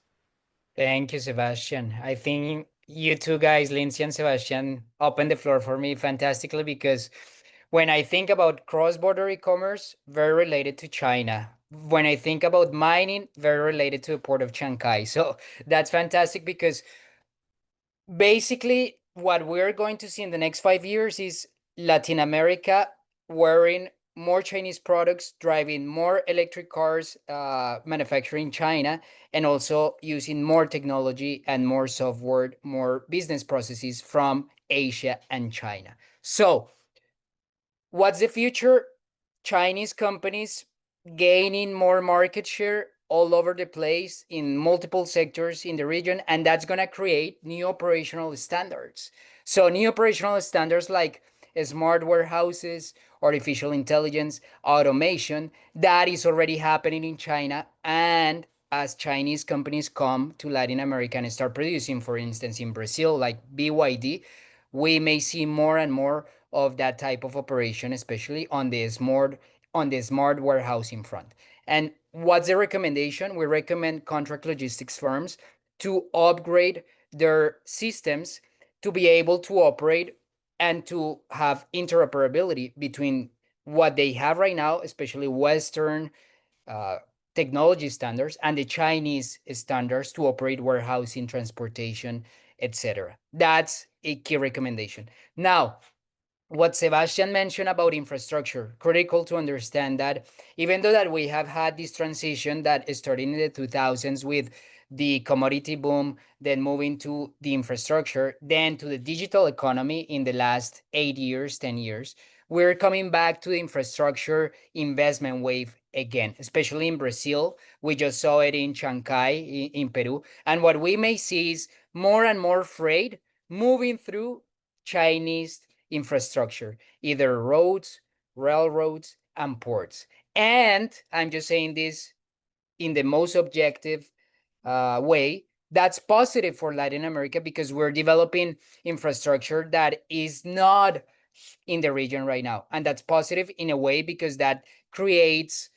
Thank you, Sebastian. I think you two guys, Lindsay and Sebastian, opened the floor for me fantastically because when I think about cross-border e-commerce, very related to China. When I think about mining, very related to the port of Chancay. So that's fantastic because basically what we're going to see in the next 5 years is Latin America wearing more Chinese products, driving more electric cars, manufacturing China, and also using more technology and more software, more business processes from Asia and China. So what's the future? Chinese companies gaining more market share all over the place in multiple sectors in the region, and that's going to create new operational standards. So new operational standards like smart warehouses, artificial intelligence, automation, that is already happening in China. And as Chinese companies come to Latin America and start producing, for instance, in Brazil, like BYD, we may see more and more of that type of operation, especially on the smart warehousing front. And what's the recommendation? We recommend contract logistics firms to upgrade their systems to be able to operate and to have interoperability between what they have right now, especially Western uh, technology standards, and the Chinese standards to operate warehousing, transportation, etc. That's a key recommendation. Now, what Sebastian mentioned about infrastructure, critical to understand that even though that we have had this transition that started in the 2000s with the commodity boom, then moving to the infrastructure, then to the digital economy in the last 8 years, 10 years, we're coming back to the infrastructure investment wave again, especially in Brazil. We just saw it in Chancay, in Peru. And what we may see is more and more freight moving through Chinese infrastructure, either roads, railroads, and ports. And I'm just saying this in the most objective way. That's positive for Latin America because we're developing infrastructure that is not in the region right now. And that's positive in a way because that creates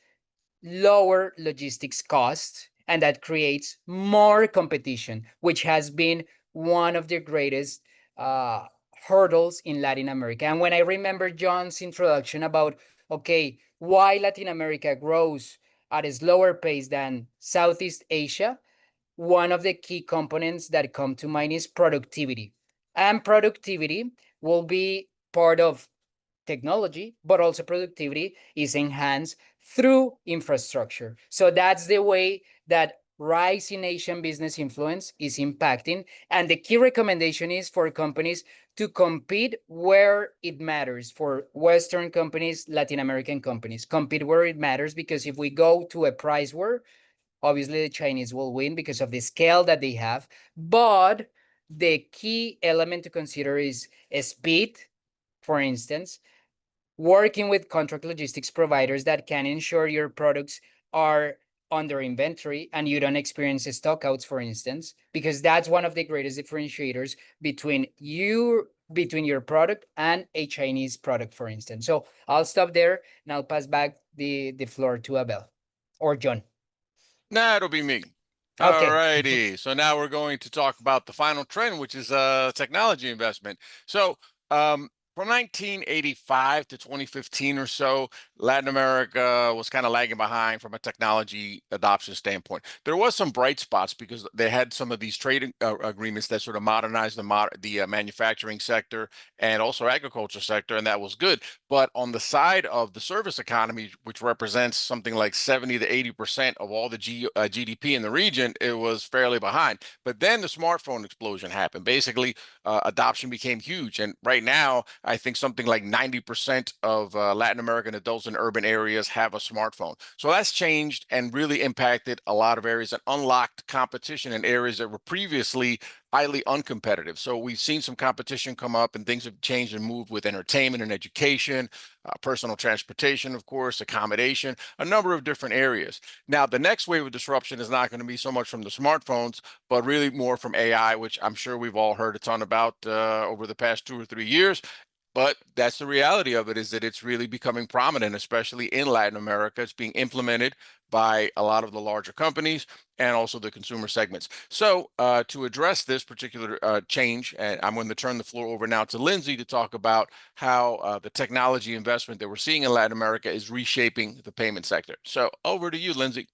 lower logistics costs and that creates more competition, which has been one of the greatest uh, hurdles in Latin America. And when I remember John's introduction about, okay, why Latin America grows at a slower pace than Southeast Asia, one of the key components that come to mind is productivity. And productivity will be part of technology, but also productivity is enhanced through infrastructure. So that's the way that rise in Asian business influence is impacting. And the key recommendation is for companies to compete where it matters. For Western companies, Latin American companies, compete where it matters, because if we go to a price war, obviously the Chinese will win because of the scale that they have. But the key element to consider is speed, for instance, working with contract logistics providers that can ensure your products are under inventory and you don't experience stockouts, for instance, because that's one of the greatest differentiators between your product and a Chinese product, for instance. So I'll stop there and I'll pass back the floor to Abel or John. Nah, it'll be me. All Okay. righty. So now we're going to talk about the final trend, which is technology investment. So from 1985 to 2015 or so, Latin America was kind of lagging behind from a technology adoption standpoint. There was some bright spots because they had some of these trade agreements that sort of modernized the manufacturing sector and also agriculture sector, and that was good. But on the side of the service economy, which represents something like 70 to 80% of all the GDP in the region, it was fairly behind. But then the smartphone explosion happened. Basically, adoption became huge. And right now, I think something like 90% of Latin American adults in urban areas have a smartphone. So that's changed and really impacted a lot of areas and unlocked competition in areas that were previously highly uncompetitive. So we've seen some competition come up and things have changed and moved with entertainment and education, personal transportation, of course, accommodation, a number of different areas. Now, the next wave of disruption is not going to be so much from the smartphones, but really more from AI, which I'm sure we've all heard a ton about over the past 2 or 3 years. But that's the reality of it, is that it's really becoming prominent, especially in Latin America. It's being implemented by a lot of the larger companies and also the consumer segments. So to address this particular change, and I'm going to turn the floor over now to Lindsay to talk about how the technology investment that we're seeing in Latin America is reshaping the payment sector. So over to you, Lindsay.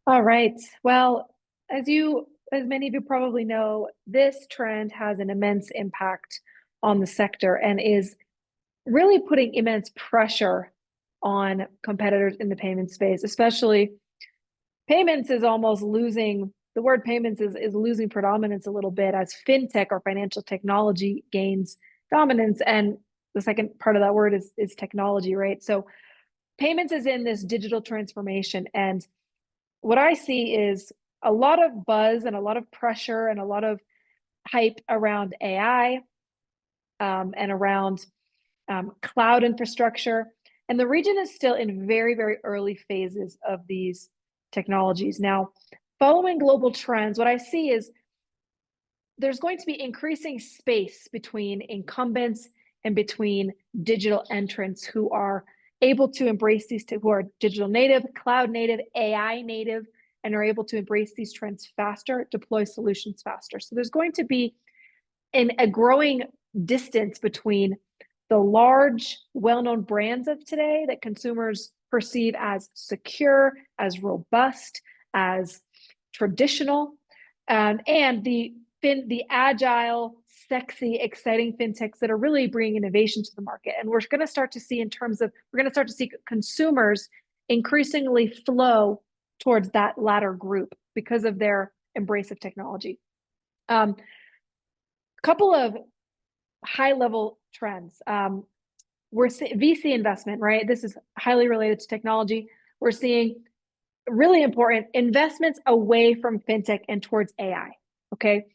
All right. Well, as many of you probably know, this trend has an immense impact on the sector and is really putting immense pressure on competitors in the payment space, especially payments is almost losing, the word payments is losing predominance a little bit as fintech or financial technology gains dominance. And the second part of that word is technology, right? So payments is in this digital transformation. And what I see is a lot of buzz and a lot of pressure and a lot of hype around AI and around cloud infrastructure. And the region is still in very, very early phases of these technologies. Now, following global trends, what I see is there's going to be increasing space between incumbents and between digital entrants who are able to embrace these, who are digital native, cloud native, AI native, and are able to embrace these trends faster, deploy solutions faster. So there's going to be a growing distance between the large, well-known brands of today that consumers perceive as secure, as robust, as traditional, and the agile, sexy, exciting fintechs that are really bringing innovation to the market. And we're going to start to see consumers increasingly flow towards that latter group because of their embrace of technology. Couple of high-level trends. We're seeing VC investment, right? This is highly related to technology. We're seeing really important investments away from fintech and towards AI. Okay.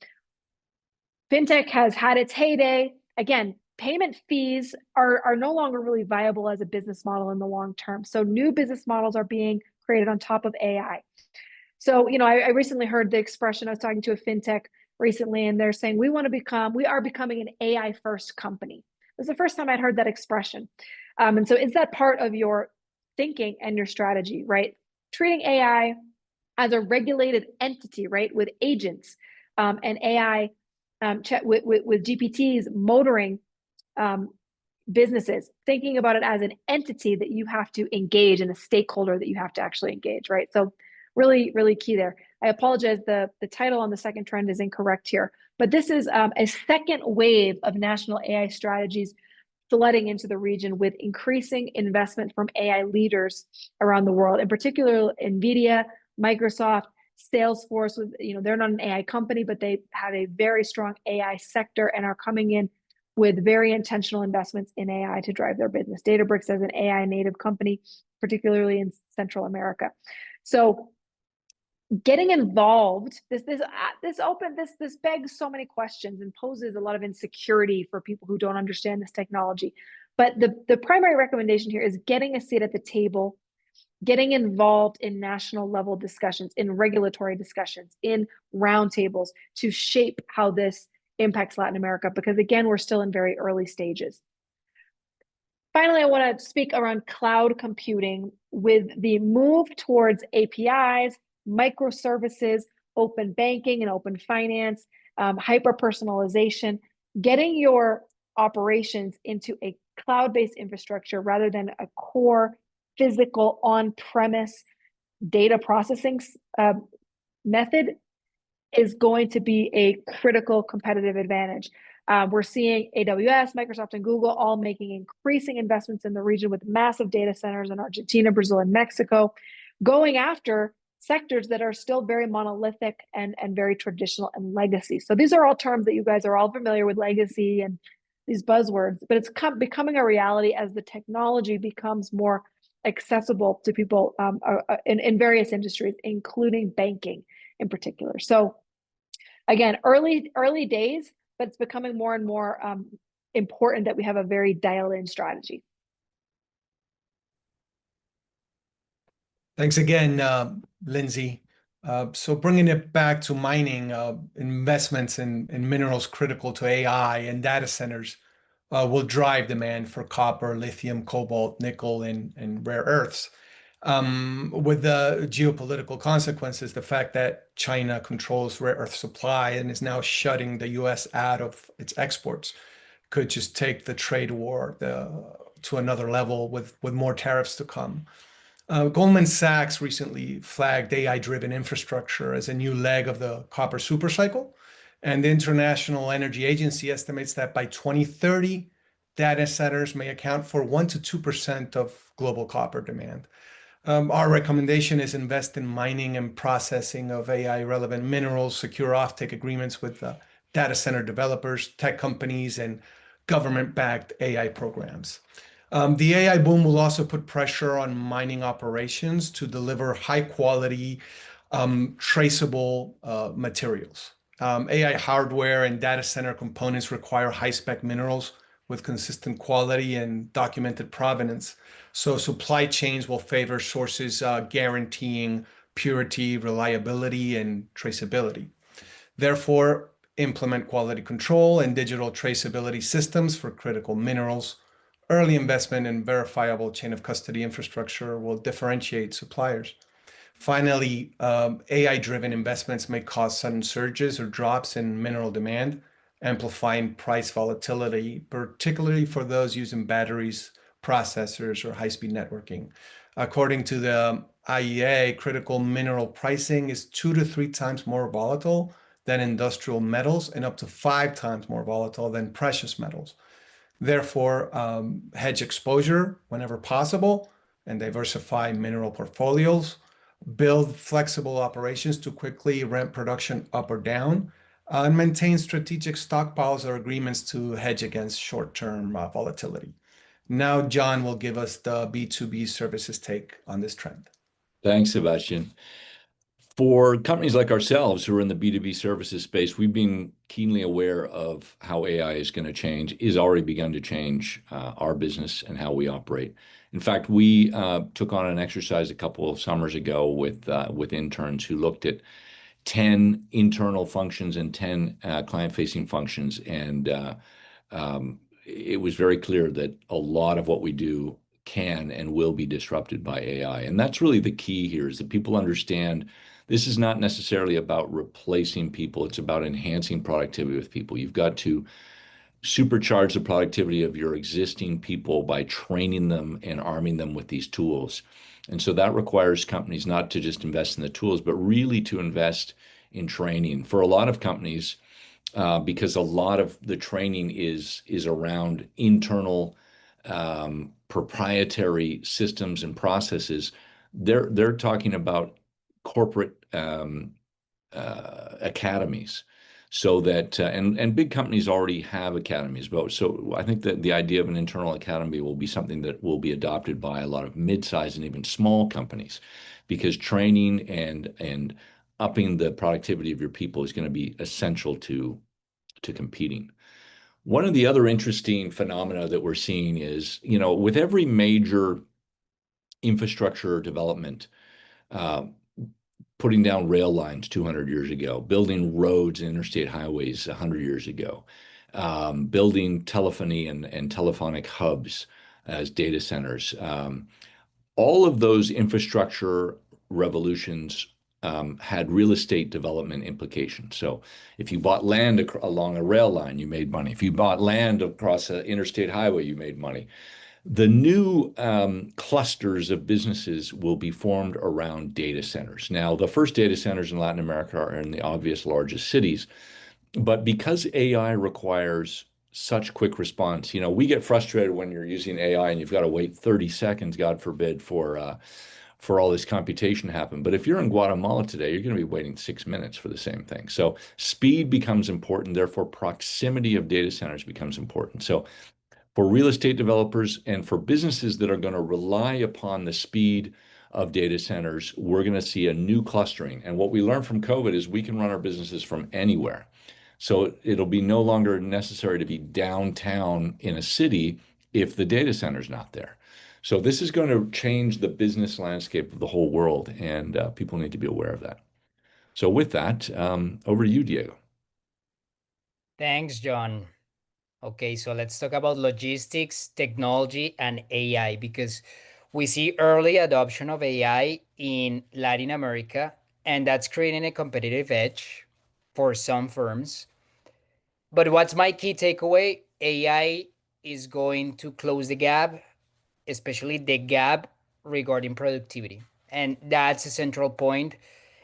Fintech has had its heyday. Again, payment fees are no longer really viable as a business model in the long term. So new business models are being created on top of AI. So, I recently heard the expression, I was talking to a fintech recently, and they're saying, we are becoming an AI first company. It was the first time I'd heard that expression. And so is that part of your thinking and your strategy, right? Treating AI as a regulated entity, right? With agents and AI with GPTs motoring businesses, thinking about it as an entity that you have to engage and a stakeholder that you have to actually engage, right? So really, really key there. I apologize, the title on the second trend is incorrect here, but this is a second wave of national AI strategies flooding into the region with increasing investment from AI leaders around the world, in particular NVIDIA, Microsoft, Salesforce. They're not an AI company, but they have a very strong AI sector and are coming in with very intentional investments in AI to drive their business. Databricks as an AI native company, particularly in Central America. So getting involved, this begs so many questions and poses a lot of insecurity for people who don't understand this technology. But the primary recommendation here is getting a seat at the table, getting involved in national level discussions, in regulatory discussions, in roundtables to shape how this impacts Latin America, because again, we're still in very early stages. Finally, I want to speak around cloud computing with the move towards APIs, microservices, open banking and open finance, hyper-personalization, getting your operations into a cloud-based infrastructure rather than a core physical on-premise data processing method is going to be a critical competitive advantage. We're seeing AWS, Microsoft, and Google all making increasing investments in the region with massive data centers in Argentina, Brazil, and Mexico, going after sectors that are still very monolithic and very traditional and legacy. So these are all terms that you guys are all familiar with, legacy and these buzzwords, but it's becoming a reality as the technology becomes more accessible to people in various industries, including banking in particular. So again, early days, but it's becoming more and more important that we have a very dialed-in strategy. Thanks again, Lindsay. So bringing it back to mining, investments in minerals critical to AI and data centers will drive demand for copper, lithium, cobalt, nickel, and rare earths. With the geopolitical consequences, the fact that China controls rare earth supply and is now shutting the US out of its exports could just take the trade war to another level with more tariffs to come. Goldman Sachs recently flagged AI-driven infrastructure as a new leg of the copper supercycle. And the International Energy Agency estimates that by 2030, data centers may account for 1 to 2% of global copper demand. Our recommendation is invest in mining and processing of AI-relevant minerals, secure offtake agreements with data center developers, tech companies, and government-backed AI programs. The AI boom will also put pressure on mining operations to deliver high-quality, traceable materials. AI hardware and data center components require high-spec minerals with consistent quality and documented provenance. So supply chains will favor sources guaranteeing purity, reliability, and traceability. Therefore, implement quality control and digital traceability systems for critical minerals. Early investment in verifiable chain of custody infrastructure will differentiate suppliers. Finally, AI-driven investments may cause sudden surges or drops in mineral demand, amplifying price volatility, particularly for those using batteries, processors, or high-speed networking. According to the IEA, critical mineral pricing is 2 to 3 times more volatile than industrial metals and up to 5 times more volatile than precious metals. Therefore, hedge exposure whenever possible and diversify mineral portfolios, build flexible operations to quickly ramp production up or down, and maintain strategic stockpiles or agreements to hedge against short-term volatility. Now, John will give us the B2B services take on this trend. Thanks, Sebastian. For companies like ourselves who are in the B2B services space, we've been keenly aware of how AI is going to change, is already begun to change our business and how we operate. In fact, we took on an exercise a couple of summers ago with interns who looked at 10 internal functions and 10 client-facing functions, and it was very clear that a lot of what we do can and will be disrupted by AI. And that's really the key here, is that people understand this is not necessarily about replacing people. It's about enhancing productivity with people. You've got to supercharge the productivity of your existing people by training them and arming them with these tools. And so that requires companies not to just invest in the tools, but really to invest in training. For a lot of companies, because a lot of the training is around internal proprietary systems and processes, they're talking about corporate academies, so that and big companies already have academies. But so I think that the idea of an internal academy will be something that will be adopted by a lot of mid-sized and even small companies, because training and upping the productivity of your people is going to be essential to competing. One of the other interesting phenomena that we're seeing is, with every major infrastructure development, putting down rail lines 200 years ago, building roads and interstate highways 100 years ago, building telephony and telephonic hubs as data centers. All of those infrastructure revolutions had real estate development implications. So if you bought land along a rail line, you made money. If you bought land across an interstate highway, you made money. The new clusters of businesses will be formed around data centers. Now, the first data centers in Latin America are in the obvious largest cities, but because AI requires such quick response, we get frustrated when you're using AI and you've got to wait 30 seconds, God forbid, for all this computation to happen. But if you're in Guatemala today, you're going to be waiting 6 minutes for the same thing. So speed becomes important. Therefore, proximity of data centers becomes important. So for real estate developers and for businesses that are going to rely upon the speed of data centers, we're going to see a new clustering. And what we learned from COVID is we can run our businesses from anywhere. So it'll be no longer necessary to be downtown in a city if the data center's not there. So this is going to change the business landscape of the whole world, and people need to be aware of that. So with that, over to you, Diego. Thanks, John. Okay, so let's talk about logistics, technology, and AI, because we see early adoption of AI in Latin America, and that's creating a competitive edge for some firms. But what's my key takeaway? AI is going to close the gap, especially the gap regarding productivity. And that's a central point,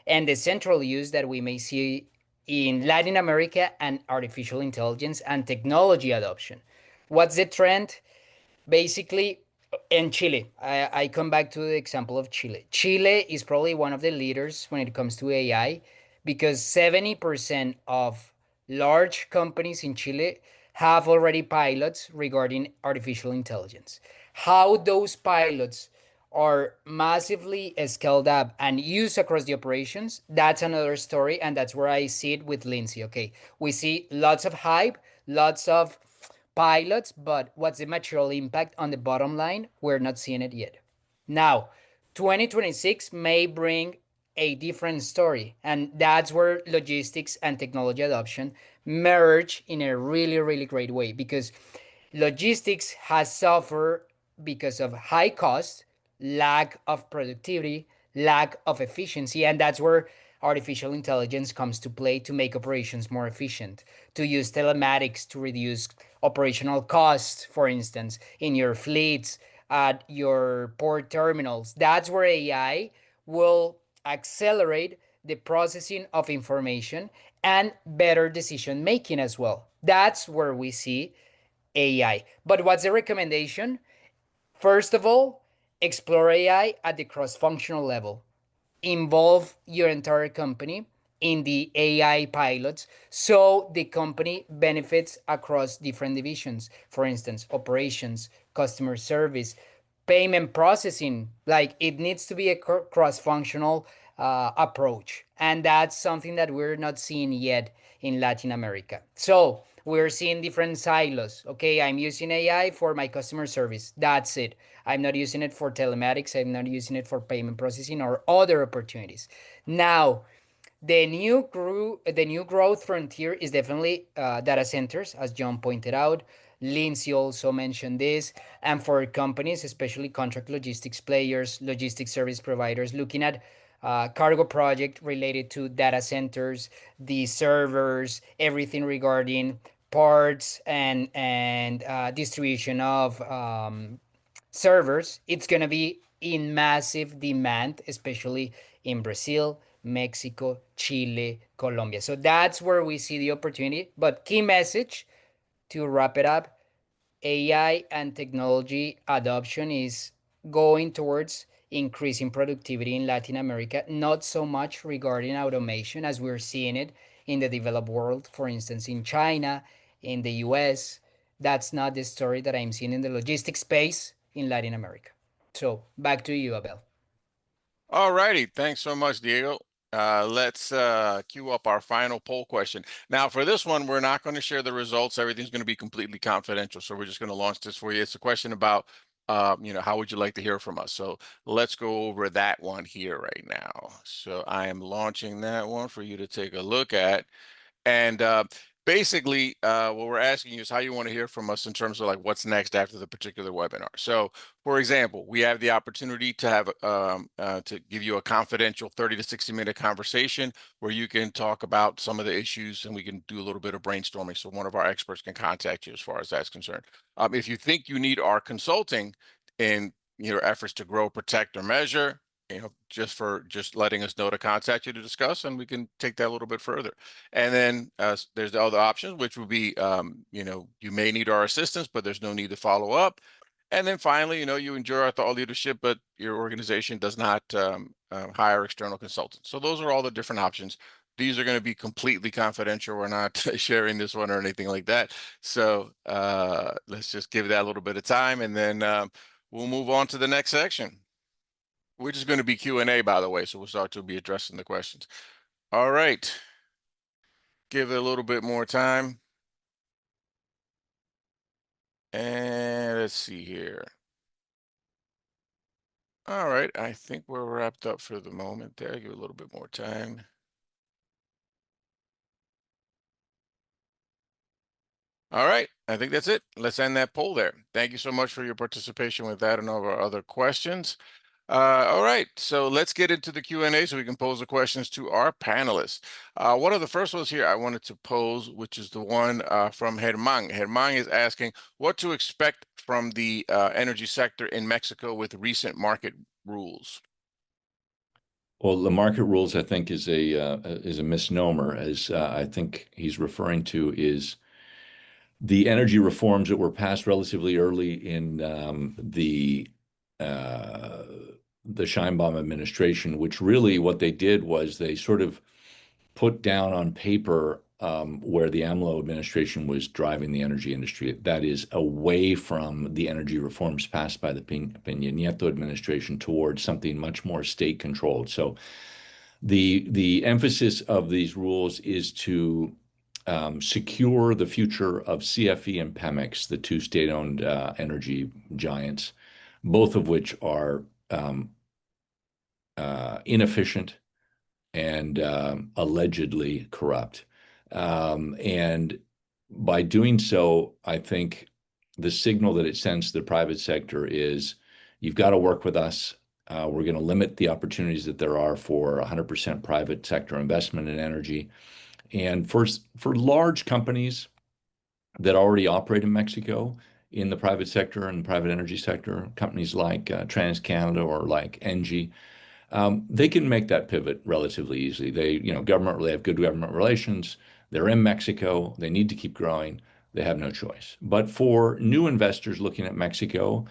and the central use that we may see in Latin America and artificial intelligence and technology adoption. What's the trend? Basically, in Chile, I come back to the example of Chile. Chile is probably one of the leaders when it comes to AI, because 70% of large companies in Chile have already pilots regarding artificial intelligence. How those pilots are massively scaled up and used across the operations, that's another story. And that's where I see it with Lindsay. Okay, we see lots of hype, lots of pilots, but what's the material impact on the bottom line? We're not seeing it yet. Now, 2026 may bring a different story, and that's where logistics and technology adoption merge in a really, really great way, because logistics has suffered because of high cost, lack of productivity, lack of efficiency. And that's where artificial intelligence comes to play to make operations more efficient, to use telematics to reduce operational costs, for instance, in your fleets, at your port terminals. That's where AI will accelerate the processing of information and better decision making as well. That's where we see AI. But what's the recommendation? First of all, explore AI at the cross functional level. Involve your entire company in the AI pilots so the company benefits across different divisions. For instance, operations, customer service, payment processing. Like it needs to be a cross functional approach. And that's something that we're not seeing yet in Latin America. So we're seeing different silos. Okay, I'm using AI for my customer service. That's it. I'm not using it for telematics. I'm not using it for payment processing or other opportunities. Now, the new growth frontier is definitely data centers, as John pointed out. Lindsay also mentioned this, and for companies, especially contract logistics players, logistics service providers, looking at cargo project related to data centers, the servers, everything regarding parts and distribution of servers, it's going to be in massive demand, especially in Brazil, Mexico, Chile, Colombia. So that's where we see the opportunity. But key message to wrap it up, AI and technology adoption is going towards increasing productivity in Latin America, not so much regarding automation as we're seeing it in the developed world, for instance, in China, in the US. That's not the story that I'm seeing in the logistics space in Latin America. So back to you, Abel. All righty. Thanks so much, Diego. Let's queue up our final poll question. Now, for this one, we're not going to share the results. Everything's going to be completely confidential. So we're just going to launch this for you. It's a question about, how would you like to hear from us? So let's go over that one here right now. So I am launching that one for you to take a look at. And basically, what we're asking you is how you want to hear from us in terms of like what's next after the particular webinar. So, for example, we have the opportunity to have to give you a confidential 30 to 60-minute conversation where you can talk about some of the issues and we can do a little bit of brainstorming. So one of our experts can contact you as far as that's concerned. If you think you need our consulting in your efforts to grow, protect, or measure, just letting us know to contact you to discuss, and we can take that a little bit further. And then there's the other options, which would be, you may need our assistance, but there's no need to follow up. And then finally, you enjoy our thought leadership, but your organization does not hire external consultants. So those are all the different options. These are going to be completely confidential. We're not sharing this one or anything like that. So let's just give that a little bit of time, and then we'll move on to the next section, which is going to be Q&A, by the way. So we'll start to be addressing the questions. All right. Give it a little bit more time. And let's see here. All right. I think we're wrapped up for the moment there. Give it a little bit more time. All right. I think that's it. Let's end that poll there. Thank you so much for your participation with that and all of our other questions. All right, so let's get into the Q&A so we can pose the questions to our panelists. One of the first ones here I wanted to pose, which is the one from Germán. Germán is asking what to expect from the energy sector in Mexico with recent market rules. Well, the market rules, I think, is a misnomer, as I think he's referring to is the energy reforms that were passed relatively early in the Sheinbaum administration, which really what they did was they sort of put down on paper where the AMLO administration was driving the energy industry. That is away from the energy reforms passed by the Peña Nieto administration towards something much more state controlled. So the emphasis of these rules is to secure the future of CFE and Pemex, the two state-owned energy giants, both of which are inefficient and allegedly corrupt. And by doing so, I think the signal that it sends to the private sector is you've got to work with us. We're going to limit the opportunities that there are for 100% private sector investment in energy. And for large companies that already operate in Mexico in the private sector and private energy sector, companies like TransCanada or like Engie, they can make that pivot relatively easily. They have good government relations. They're in Mexico. They need to keep growing. They have no choice. But for new investors looking at Mexico,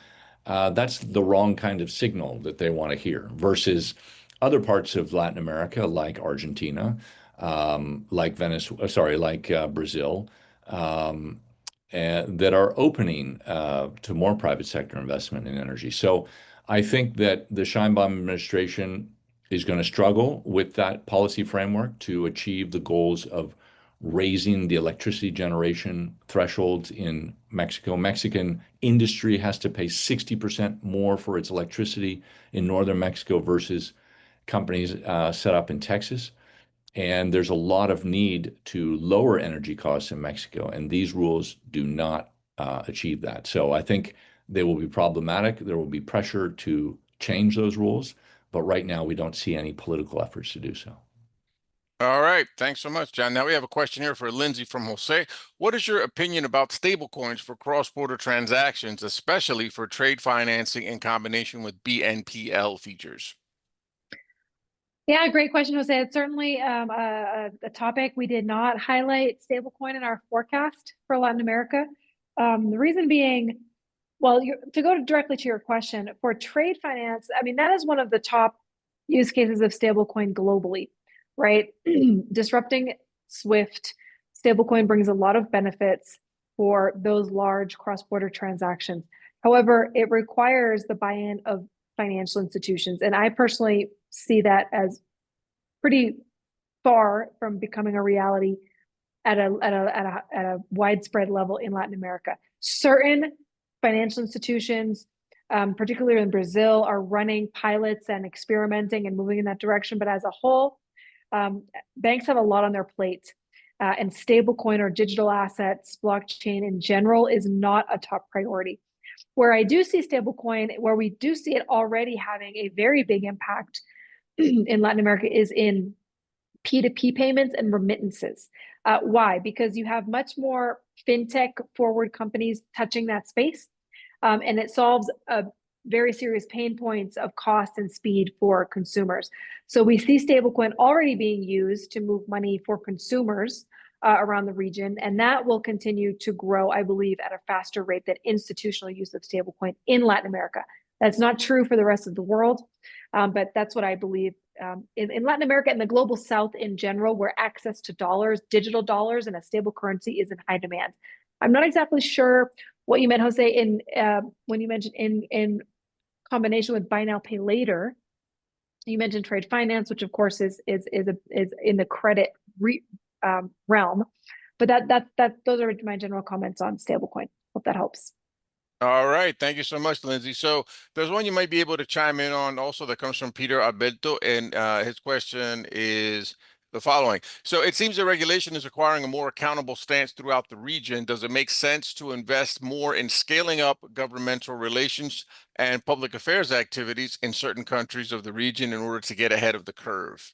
that's the wrong kind of signal that they want to hear versus other parts of Latin America, like Argentina, like Venezuela, sorry, like Brazil, that are opening to more private sector investment in energy. So I think that the Sheinbaum administration is going to struggle with that policy framework to achieve the goals of raising the electricity generation thresholds in Mexico. Mexican industry has to pay 60% more for its electricity in northern Mexico versus companies set up in Texas. And there's a lot of need to lower energy costs in Mexico, and these rules do not achieve that. So I think they will be problematic. There will be pressure to change those rules, but right now we don't see any political efforts to do so. All right. Thanks so much, John. Now we have a question here for Lindsay from Jose. What is your opinion about stablecoins for cross-border transactions, especially for trade financing in combination with BNPL features? Yeah, great question, Jose. It's certainly a topic we did not highlight stablecoin in our forecast for Latin America. The reason being, well, to go directly to your question, for trade finance, I mean, that is one of the top use cases of stablecoin globally, right? Disrupting SWIFT, stablecoin brings a lot of benefits for those large cross-border transactions. However, it requires the buy-in of financial institutions. And I personally see that as pretty far from becoming a reality at a widespread level in Latin America. Certain financial institutions, particularly in Brazil, are running pilots and experimenting and moving in that direction. But as a whole, banks have a lot on their plate. And stablecoin or digital assets, blockchain in general, is not a top priority. Where I do see stablecoin, where we do see it already having a very big impact in Latin America, is in P2P payments and remittances. Why? Because you have much more fintech forward companies touching that space, and it solves a very serious pain points of cost and speed for consumers. So we see stablecoin already being used to move money for consumers around the region, and that will continue to grow, I believe, at a faster rate than institutional use of stablecoin in Latin America. That's not true for the rest of the world, but that's what I believe. In Latin America and the global South in general, where access to dollars, digital dollars, and a stable currency is in high demand. I'm not exactly sure what you meant, Jose, when you mentioned in combination with buy now, pay later. You mentioned trade finance, which of course is in the credit realm, but those are my general comments on stablecoin. Hope that helps. All right. Thank you so much, Lindsay. So there's one you might be able to chime in on also that comes from Peter Alberto, and his question is the following. So it seems that regulation is requiring a more accountable stance throughout the region. Does it make sense to invest more in scaling up governmental relations and public affairs activities in certain countries of the region in order to get ahead of the curve?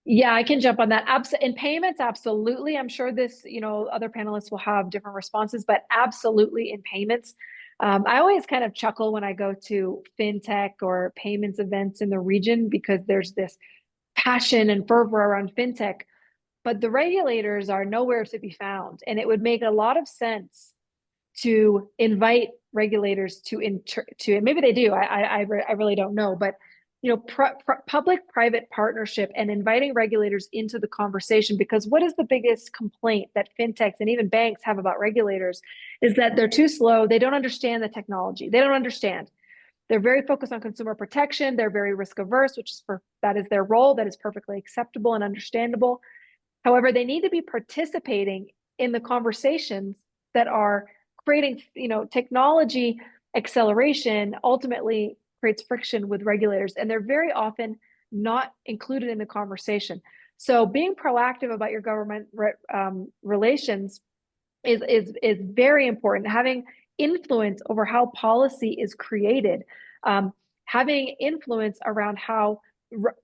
Yeah, I can jump on that. In payments, absolutely. I'm sure other panelists will have different responses, but absolutely in payments. I always kind of chuckle when I go to fintech or payments events in the region because there's this passion and fervor around fintech, but the regulators are nowhere to be found. And it would make a lot of sense to invite regulators to maybe they do. I really don't know, but public-private partnership and inviting regulators into the conversation, because what is the biggest complaint that fintechs and even banks have about regulators is that they're too slow. They don't understand the technology. They don't understand. They're very focused on consumer protection. They're very risk averse, that is their role. That is perfectly acceptable and understandable. However, they need to be participating in the conversations that are creating, technology acceleration ultimately creates friction with regulators, and they're very often not included in the conversation. So being proactive about your government relations is very important. Having influence over how policy is created. having influence around how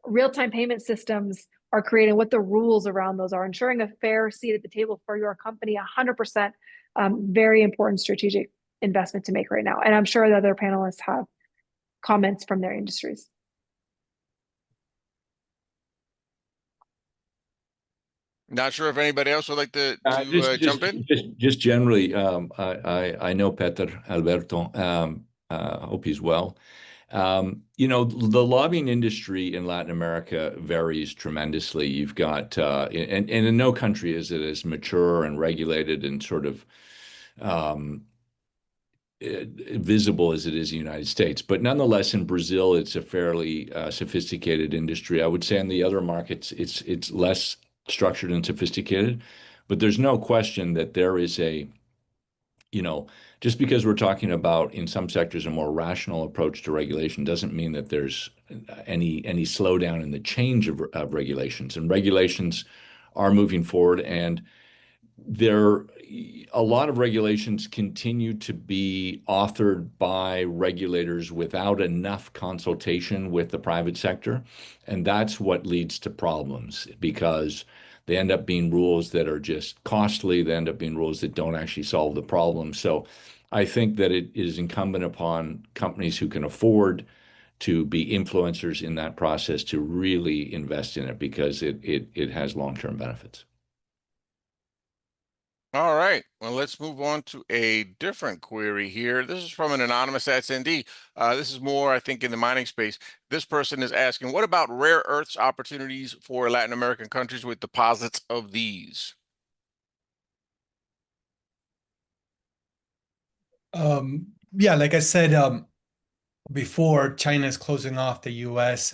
real-time payment systems are created, what the rules around those are, ensuring a fair seat at the table for your company, 100% very important strategic investment to make right now. And I'm sure the other panelists have comments from their industries. Not sure if anybody else would like to jump in. Just generally, I know Peter Alberto. Hope he's well. You know, the lobbying industry in Latin America varies tremendously. You've got, and in no country is it as mature and regulated and sort of visible as it is in the United States. But nonetheless, in Brazil, it's a fairly sophisticated industry. I would say in the other markets, it's less structured and sophisticated. But there's no question that there is a, you know, just because we're talking about in some sectors a more rational approach to regulation doesn't mean that there's any slowdown in the change of regulations. And regulations are moving forward, and a lot of regulations continue to be authored by regulators without enough consultation with the private sector. And that's what leads to problems, because they end up being rules that are just costly. They end up being rules that don't actually solve the problem. So I think that it is incumbent upon companies who can afford to be influencers in that process to really invest in it, because it has long-term benefits. All right, well, let's move on to a different query here. This is from an anonymous attendee. This is more, I think, in the mining space. This person is asking, what about rare earths opportunities for Latin American countries with deposits of these? Yeah, like I said before, China is closing off the U.S.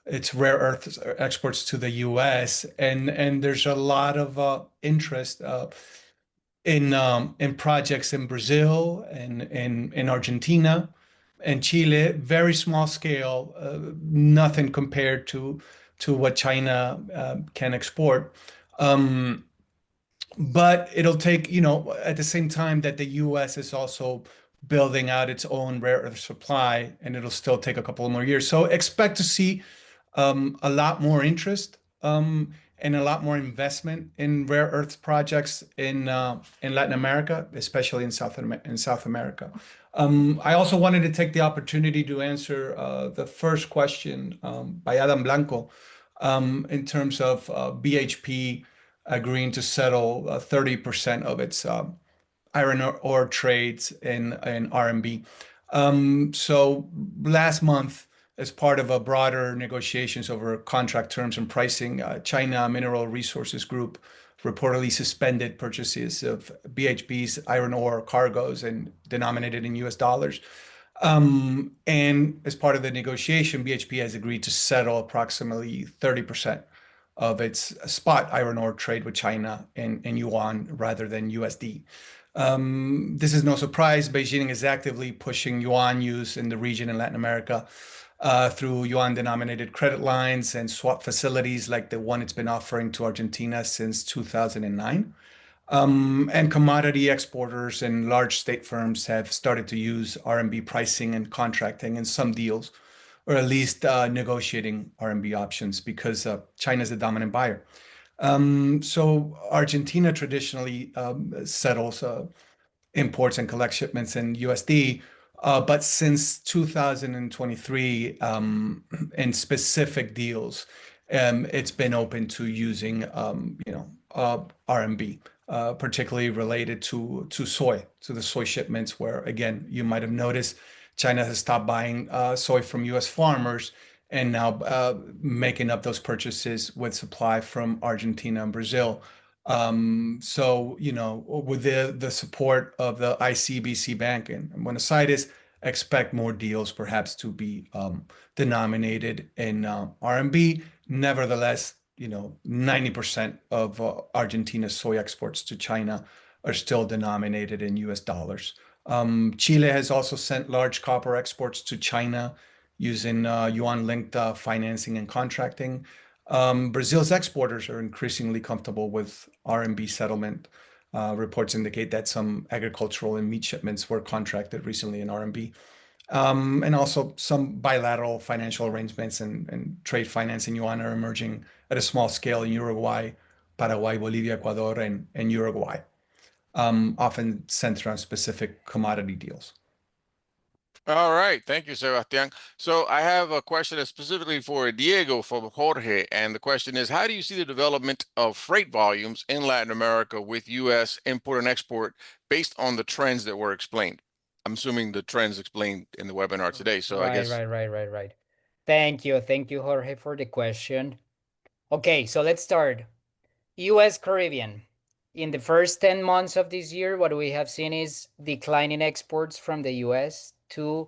Its rare earth exports to the U.S. and there's a lot of interest in projects in Brazil and in Argentina and Chile. Very small scale, nothing compared to what China can export. But it'll take, you know, at the same time that the US is also building out its own rare earth supply, and it'll still take a couple of more years. So expect to see a lot more interest and a lot more investment in rare earth projects in Latin America, especially in South America. I also wanted to take the opportunity to answer the first question by Adam Blanco in terms of BHP agreeing to settle 30% of its iron ore trades in RMB. So last month, as part of a broader negotiations over contract terms and pricing, China Mineral Resources Group reportedly suspended purchases of BHP's iron ore cargoes and denominated in US dollars. And as part of the negotiation, BHP has agreed to settle approximately 30% of its spot iron ore trade with China in yuan rather than USD. This is no surprise. Beijing is actively pushing yuan use in the region in Latin America through yuan-denominated credit lines and swap facilities like the one it's been offering to Argentina since 2009. And commodity exporters and large state firms have started to use RMB pricing and contracting in some deals, or at least negotiating RMB options, because China is the dominant buyer. So Argentina traditionally settles imports and collect shipments in USD. But since 2023, in specific deals, it's been open to using, RMB, particularly related to soy, to the soy shipments, where, again, you might have noticed China has stopped buying soy from US farmers and now making up those purchases with supply from Argentina and Brazil. So, you know, with the support of the ICBC Bank in Buenos Aires, expect more deals perhaps to be denominated in RMB. Nevertheless, you know, 90% of Argentina's soy exports to China are still denominated in US dollars. Chile has also sent large copper exports to China using yuan-linked financing and contracting. Brazil's exporters are increasingly comfortable with RMB settlement. Reports indicate that some agricultural and meat shipments were contracted recently in RMB. And also some bilateral financial arrangements and trade finance in yuan are emerging at a small scale in Uruguay, Paraguay, Bolivia, Ecuador, and Uruguay, often centered on specific commodity deals. All right. Thank you, Sebastian. So I have a question that's specifically for Diego from Jorge. And the question is, how do you see the development of freight volumes in Latin America with U.S. import and export based on the trends that were explained? I'm assuming the trends explained in the webinar today. So I Right, guess, right. Thank you. Thank you, Jorge, for the question. Okay, so let's start. US Caribbean. In the first 10 months of this year, what we have seen is declining exports from the US to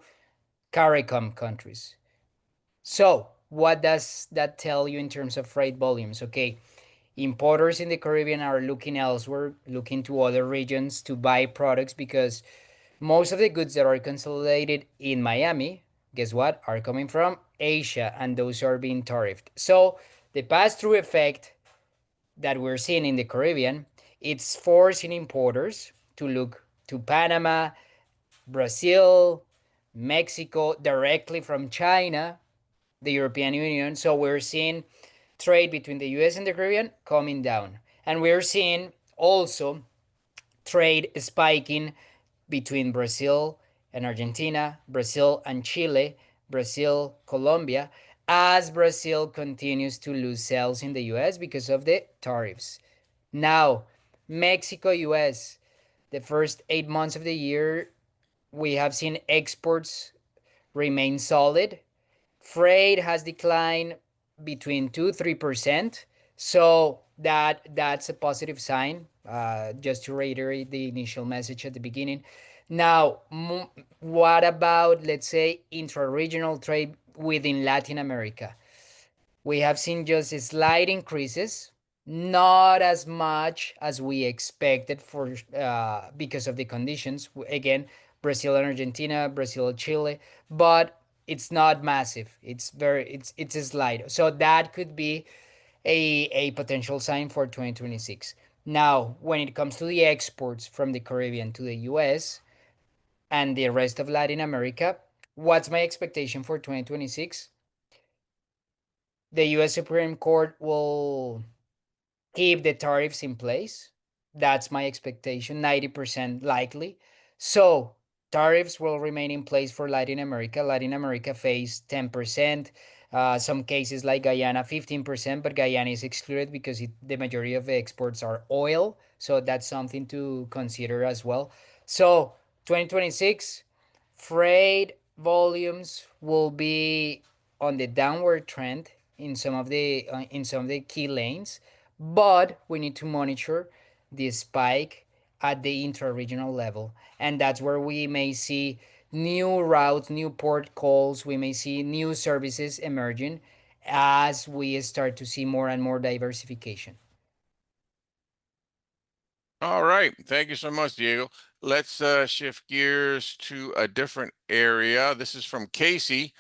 CARICOM countries. So, what does that tell you in terms of freight volumes? Okay, importers in the Caribbean are looking elsewhere, looking to other regions to buy products because most of the goods that are consolidated in Miami, guess what, are coming from Asia and those are being tariffed. So, the pass through effect that we're seeing in the Caribbean, it's forcing importers to look to Panama, Brazil, Mexico, directly from China, the European Union. So we're seeing trade between the US and the Caribbean coming down. And we're seeing also trade spiking between Brazil and Argentina, Brazil and Chile, Brazil, Colombia, as Brazil continues to lose sales in the US because of the tariffs. Now, Mexico, US, the first 8 months of the year, we have seen exports remain solid. Freight has declined between 2-3%. So that's a positive sign. Just to reiterate the initial message at the beginning. Now, what about, let's say, intra-regional trade within Latin America? We have seen just slight increases, not as much as we expected for because of the conditions. Again, Brazil and Argentina, Brazil and Chile, but it's not massive. It's a slight. So that could be a potential sign for 2026. Now, when it comes to the exports from the Caribbean to the US and the rest of Latin America, what's my expectation for 2026? The US Supreme Court will keep the tariffs in place. That's my expectation, 90% likely. So tariffs will remain in place for Latin America. Latin America faced 10%, some cases like Guyana 15%, but Guyana is excluded because the majority of the exports are oil. So that's something to consider as well. So 2026, freight volumes will be on the downward trend in some of the key lanes, but we need to monitor the spike at the intra-regional level, and that's where we may see new routes, new port calls. We may see new services emerging as we start to see more and more diversification. all right. Thank you so much, Diego. Let's shift gears to a different area. This is from Casey.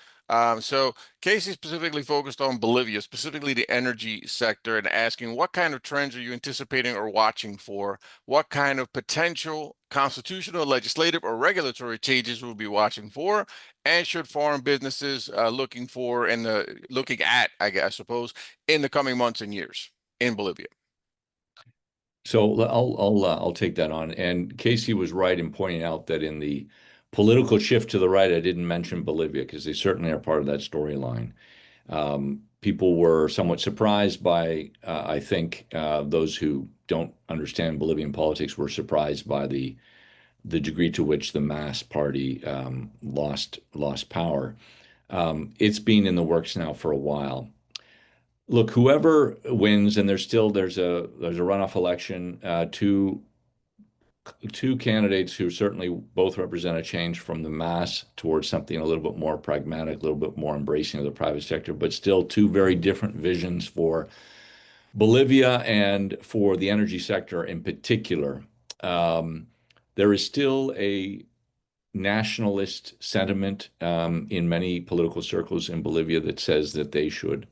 So Casey specifically focused on Bolivia, specifically the energy sector, and asking what kind of trends are you anticipating or watching for? What kind of potential constitutional, legislative, or regulatory changes we'll be watching for? And should foreign businesses looking at, I suppose, in the coming months and years in Bolivia? So I'll take that on. And Casey was right in pointing out that in the political shift to the right, I didn't mention Bolivia because they certainly are part of that storyline. People were somewhat surprised by, I think, those who don't understand Bolivian politics were surprised by the degree to which the MAS party lost power. It's been in the works now for a while. Look, whoever wins, and there's a runoff election, two candidates who certainly both represent a change from the mass towards something a little bit more pragmatic, a little bit more embracing of the private sector, but still two very different visions for Bolivia and for the energy sector in particular. There is still a nationalist sentiment in many political circles in Bolivia that says that they should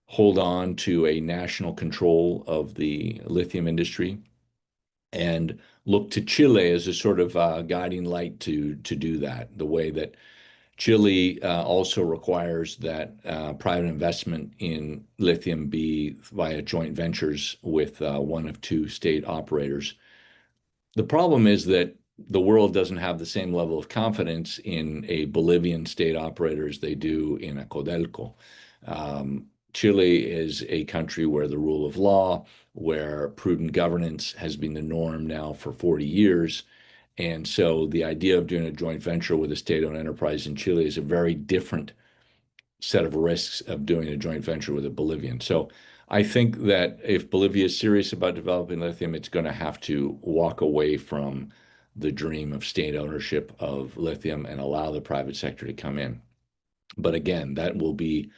hold on to a national control of the lithium industry. and look to Chile as a sort of guiding light to do that. The way that Chile also requires that private investment in lithium be via joint ventures with one of two state operators. The problem is that the world doesn't have the same level of confidence in a Bolivian state operator as they do in a Codelco. Chile is a country where the rule of law, where prudent governance has been the norm now for 40 years. And so the idea of doing a joint venture with a state-owned enterprise in Chile is a very different set of risks of doing a joint venture with a Bolivian. So I think that if Bolivia is serious about developing lithium, it's going to have to walk away from the dream of state ownership of lithium and allow the private sector to come in. But again, that will be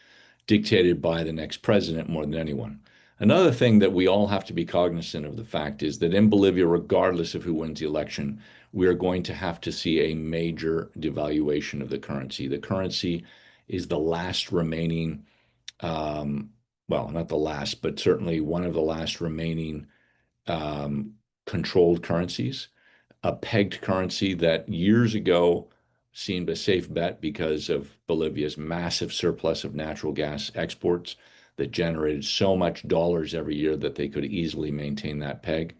dictated by the next president more than anyone. Another thing that we all have to be cognizant of the fact is that in Bolivia, regardless of who wins the election, we are going to have to see a major devaluation of the currency. The currency is the last remaining, well, not the last, but certainly one of the last remaining controlled currencies, a pegged currency that years ago seemed a safe bet because of Bolivia's massive surplus of natural gas exports that generated so much dollars every year that they could easily maintain that peg.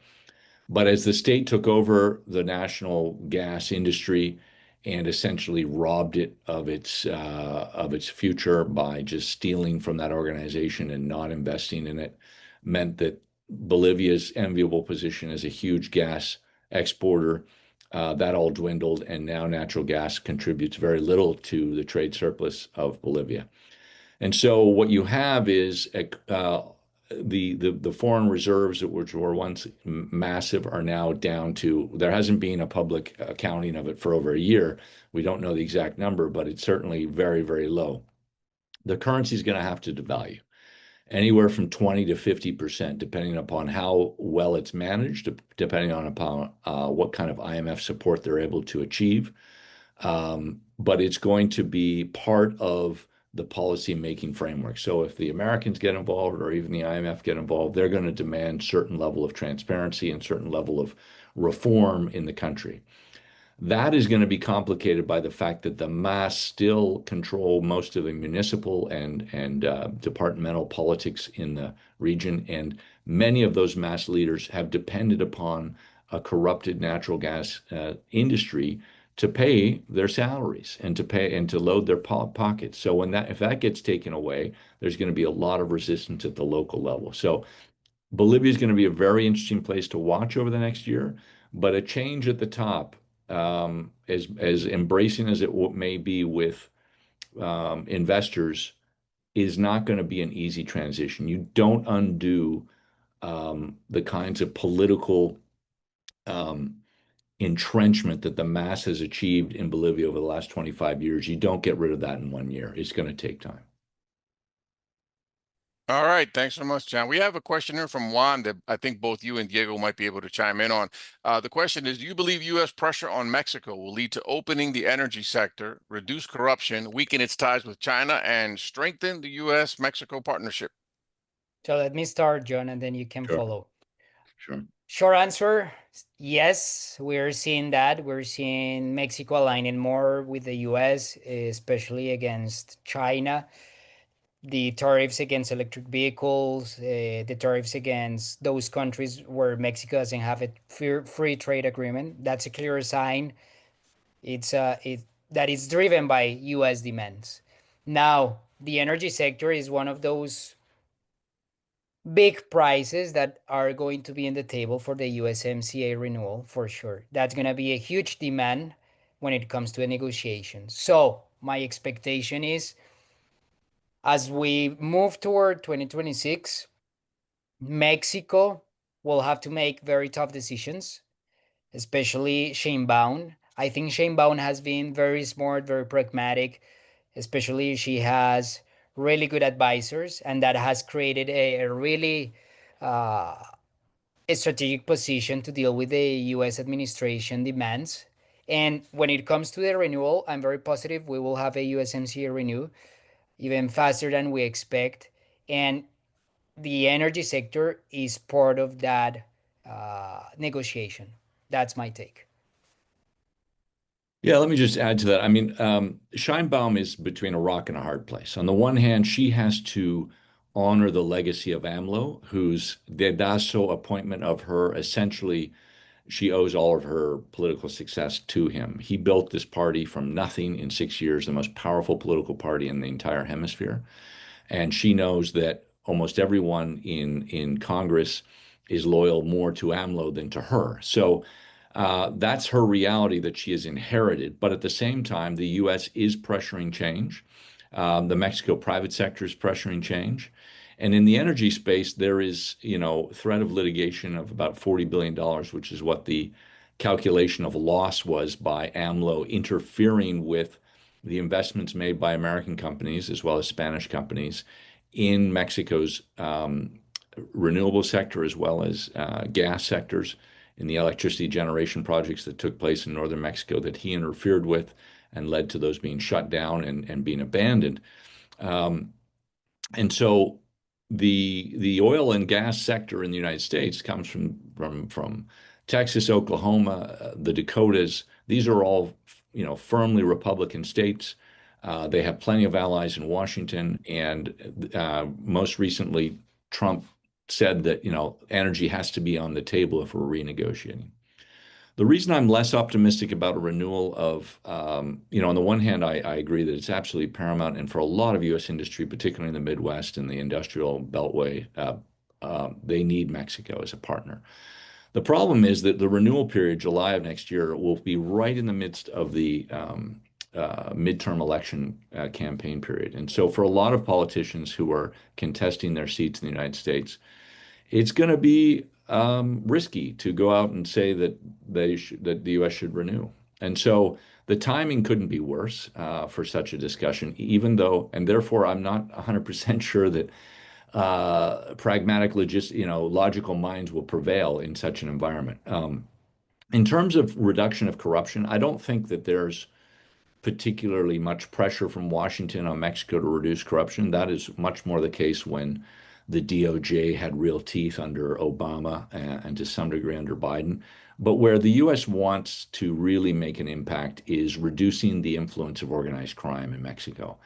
But as the state took over the national gas industry and essentially robbed it of its future by just stealing from that organization and not investing in it, meant that Bolivia's enviable position as a huge gas exporter that all dwindled, and now natural gas contributes very little to the trade surplus of Bolivia. And so what you have is the foreign reserves, which were once massive, are now down to, there hasn't been a public accounting of it for over a year. We don't know the exact number, but it's certainly very, very low. The currency is going to have to devalue anywhere from 20 to 50%, depending upon how well it's managed, depending upon what kind of IMF support they're able to achieve. But it's going to be part of the policy-making framework. So if the Americans get involved or even the IMF get involved, they're going to demand certain level of transparency and certain level of reform in the country. That is going to be complicated by the fact that the MAS still control most of the municipal and departmental politics in the region, and many of those MAS leaders have depended upon a corrupted natural gas industry to pay their salaries and to load their pockets. So if that gets taken away, there's going to be a lot of resistance at the local level. So Bolivia is going to be a very interesting place to watch over the next year, but a change at the top, as embracing as it may be with investors, is not going to be an easy transition. You don't undo the kinds of political entrenchment that the MAS has achieved in Bolivia over the last 25 years. You don't get rid of that in 1 year. It's going to take time. All right, thanks so much, John. We have a question here from Juan that I think both you and Diego might be able to chime in on. The question is, do you believe U.S. pressure on Mexico will lead to opening the energy sector, reduce corruption, weaken its ties with China, and strengthen the U.S.-Mexico partnership? So let me start, John, and then you can Sure. follow. Sure. Short answer, yes, we're seeing that. We're seeing Mexico aligning more with the US, especially against China. The tariffs against electric vehicles, the tariffs against those countries where Mexico doesn't have a free trade agreement. That's a clear sign. That it's driven by US demands. Now, the energy sector is one of those big prices that are going to be in the table for the USMCA renewal for sure. That's going to be a huge demand when it comes to a negotiation. So my expectation is as we move toward 2026, Mexico will have to make very tough decisions, especially Sheinbaum. I think Sheinbaum has been very smart, very pragmatic, especially she has really good advisors, and that has created a really uh, a strategic position to deal with the US administration demands. And when it comes to the renewal, I'm very positive we will have a USMCA renew even faster than we expect. And the energy sector is part of that negotiation. That's my take. Yeah, let me just add to that. I mean, Scheinbaum is between a rock and a hard place. On the one hand, she has to honor the legacy of AMLO, whose dedazo appointment of her essentially she owes all of her political success to him. He built this party from nothing in 6 years, the most powerful political party in the entire hemisphere. And she knows that almost everyone in Congress is loyal more to AMLO than to her. So that's her reality that she has inherited. But at the same time, the U.S. is pressuring change. The Mexico private sector is pressuring change. And in the energy space, there is, threat of litigation of about $40 billion, which is what the calculation of loss was by AMLO interfering with the investments made by American companies as well as Spanish companies in Mexico's renewable sector as well as gas sectors in the electricity generation projects that took place in northern Mexico that he interfered with and led to those being shut down and being abandoned. And so the oil and gas sector in the United States comes from Texas, Oklahoma, the Dakotas. These are all firmly Republican states. They have plenty of allies in Washington, and most recently, Trump said that energy has to be on the table if we're renegotiating. The reason I'm less optimistic about a renewal of, on the one hand, I agree that it's absolutely paramount, and for a lot of U.S. industry, particularly in the Midwest and the industrial beltway, they need Mexico as a partner. The problem is that the renewal period, July of next year, will be right in the midst of the midterm election campaign period. And so for a lot of politicians who are contesting their seats in the United States, it's going to be risky to go out and say that that the U.S. should renew. And so the timing couldn't be worse for such a discussion, even though, and therefore I'm not 100% sure that pragmatic, logical minds will prevail in such an environment. In terms of reduction of corruption, I don't think that there's particularly much pressure from Washington on Mexico to reduce corruption. That is much more the case when the DOJ had real teeth under Obama and to some degree under Biden. But where the U.S. wants to really make an impact is reducing the influence of organized crime in Mexico.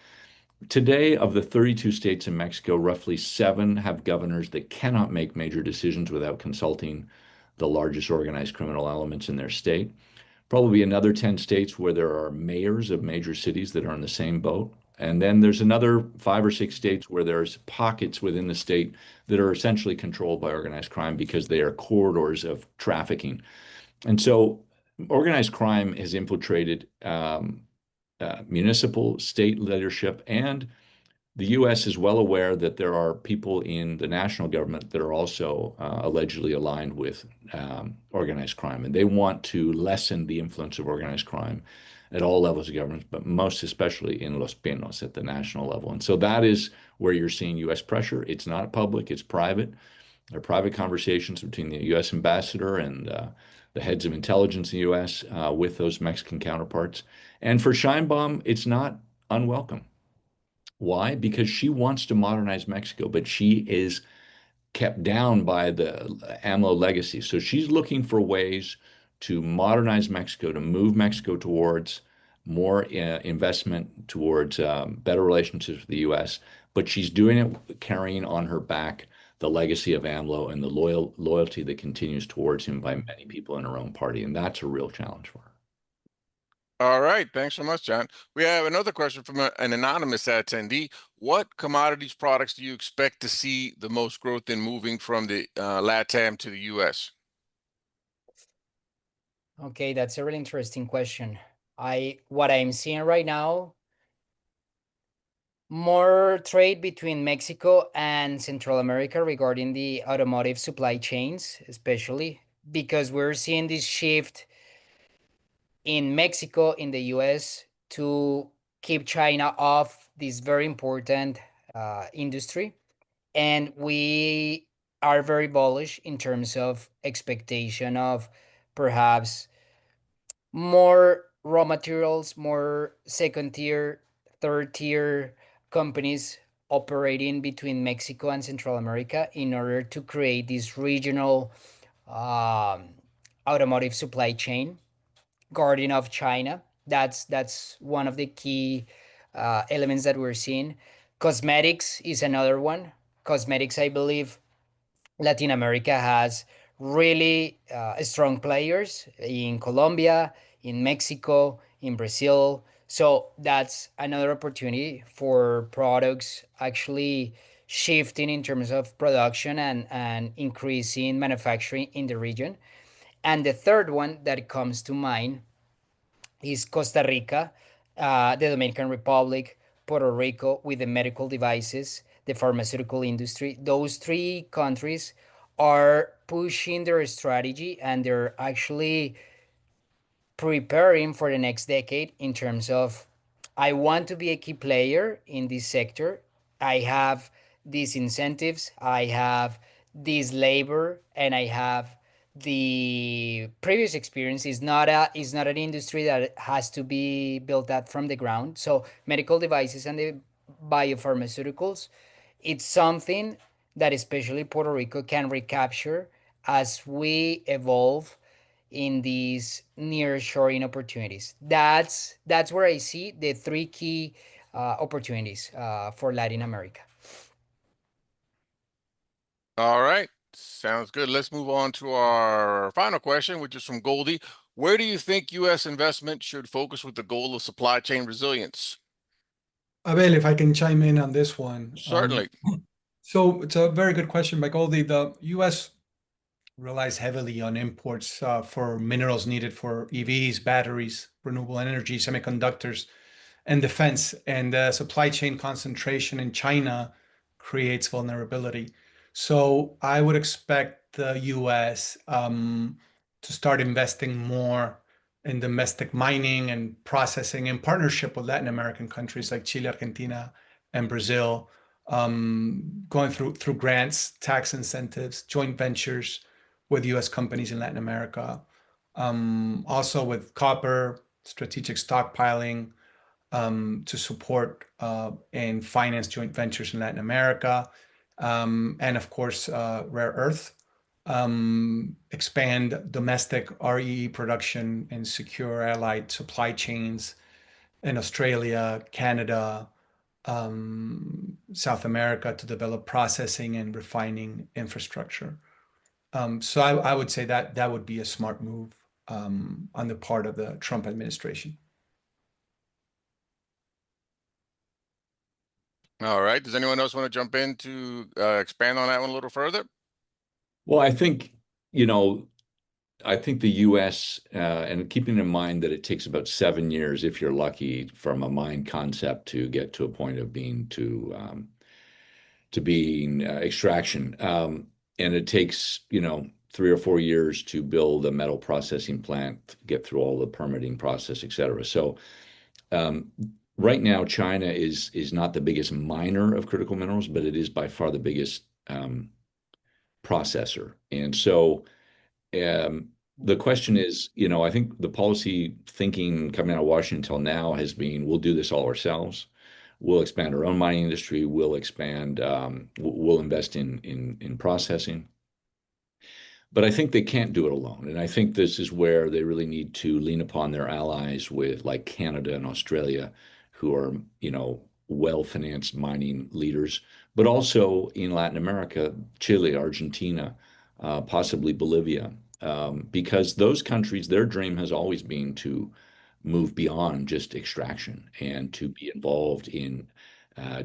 Today, of the 32 states in Mexico, roughly 7 have governors that cannot make major decisions without consulting the largest organized criminal elements in their state. Probably another 10 states where there are mayors of major cities that are in the same boat. And then there's another 5 or 6 states where there's pockets within the state that are essentially controlled by organized crime because they are corridors of trafficking. And so organized crime has infiltrated municipal, state leadership, and the U.S. is well aware that there are people in the national government that are also allegedly aligned with organized crime, and they want to lessen the influence of organized crime at all levels of government, but most especially in Los Pinos at the national level. And so that is where you're seeing U.S. pressure. It's not public, it's private. There are private conversations between the U.S. ambassador and the heads of intelligence in the U.S. With those Mexican counterparts. And for Scheinbaum, it's not unwelcome. Why? Because she wants to modernize Mexico, but she is kept down by the AMLO legacy. So she's looking for ways to modernize Mexico, to move Mexico towards more investment, towards better relationships with the U.S. But she's doing it carrying on her back the legacy of AMLO and the loyalty that continues towards him by many people in her own party. And that's a real challenge for her. All right, thanks so much, John. We have another question from an anonymous attendee. What commodities products do you expect to see the most growth in moving from the LATAM to the U.S.? Okay, that's a really interesting question. What I'm seeing right now, more trade between Mexico and Central America regarding the automotive supply chains, especially because we're seeing this shift in Mexico, in the US, to keep China off this very important industry. And we are very bullish in terms of expectation of perhaps more raw materials, more second tier, third tier companies operating between Mexico and Central America in order to create this regional um, automotive supply chain, guardian of China. That's one of the key elements that we're seeing. Cosmetics is another one. Cosmetics, I believe, Latin America has really strong players in Colombia, in Mexico, in Brazil. So that's another opportunity for products actually shifting in terms of production and increasing manufacturing in the region. And the third one that comes to mind is Costa Rica, the Dominican Republic, Puerto Rico with the medical devices, the pharmaceutical industry. Those three countries are pushing their strategy and they're actually preparing for the next decade in terms of I want to be a key player in this sector. I have these incentives, I have this labor, and I have the previous experience is not an industry that has to be built up from the ground. So medical devices and the biopharmaceuticals, it's something that especially Puerto Rico can recapture as we evolve in these nearshoring opportunities. That's where I see the three key opportunities for Latin America. All right, sounds good. Let's move on to our final question, which is from Goldie. Where do you think U.S. investment should focus with the goal of supply chain resilience? Abel, if I can chime in on this one. Certainly. So it's a very good question by Goldie. The U.S. relies heavily on imports for minerals needed for EVs, batteries, renewable energy, semiconductors, and defense. And supply chain concentration in China creates vulnerability. So I would expect the US to start investing more in domestic mining and processing in partnership with Latin American countries like Chile, Argentina, and Brazil, going through grants, tax incentives, joint ventures with US companies in Latin America. Also with copper, strategic stockpiling, to support and finance joint ventures in Latin America, and of course, rare earth, expand domestic REE production and secure allied supply chains in Australia, Canada, South America to develop processing and refining infrastructure. So I would say that that would be a smart move on the part of the Trump administration. All right. Does anyone else want to jump in to expand on that one a little further? Well, I think, you know, I think the U.S. And keeping in mind that it takes about 7 years, if you're lucky, from a mine concept to get to a point of being to being extraction, and it takes 3 or 4 years to build a metal processing plant, get through all the permitting process, et cetera. So um, right now, China is not the biggest miner of critical minerals, but it is by far the biggest processor, and so. The question is, I think the policy thinking coming out of Washington until now has been, we'll do this all ourselves. We'll expand our own mining industry. We'll expand. We'll invest in processing. But I think they can't do it alone, and I think this is where they really need to lean upon their allies with like Canada and Australia, who are well-financed mining leaders, but also in Latin America, Chile, Argentina, possibly Bolivia, because those countries, their dream has always been to move beyond just extraction and to be involved in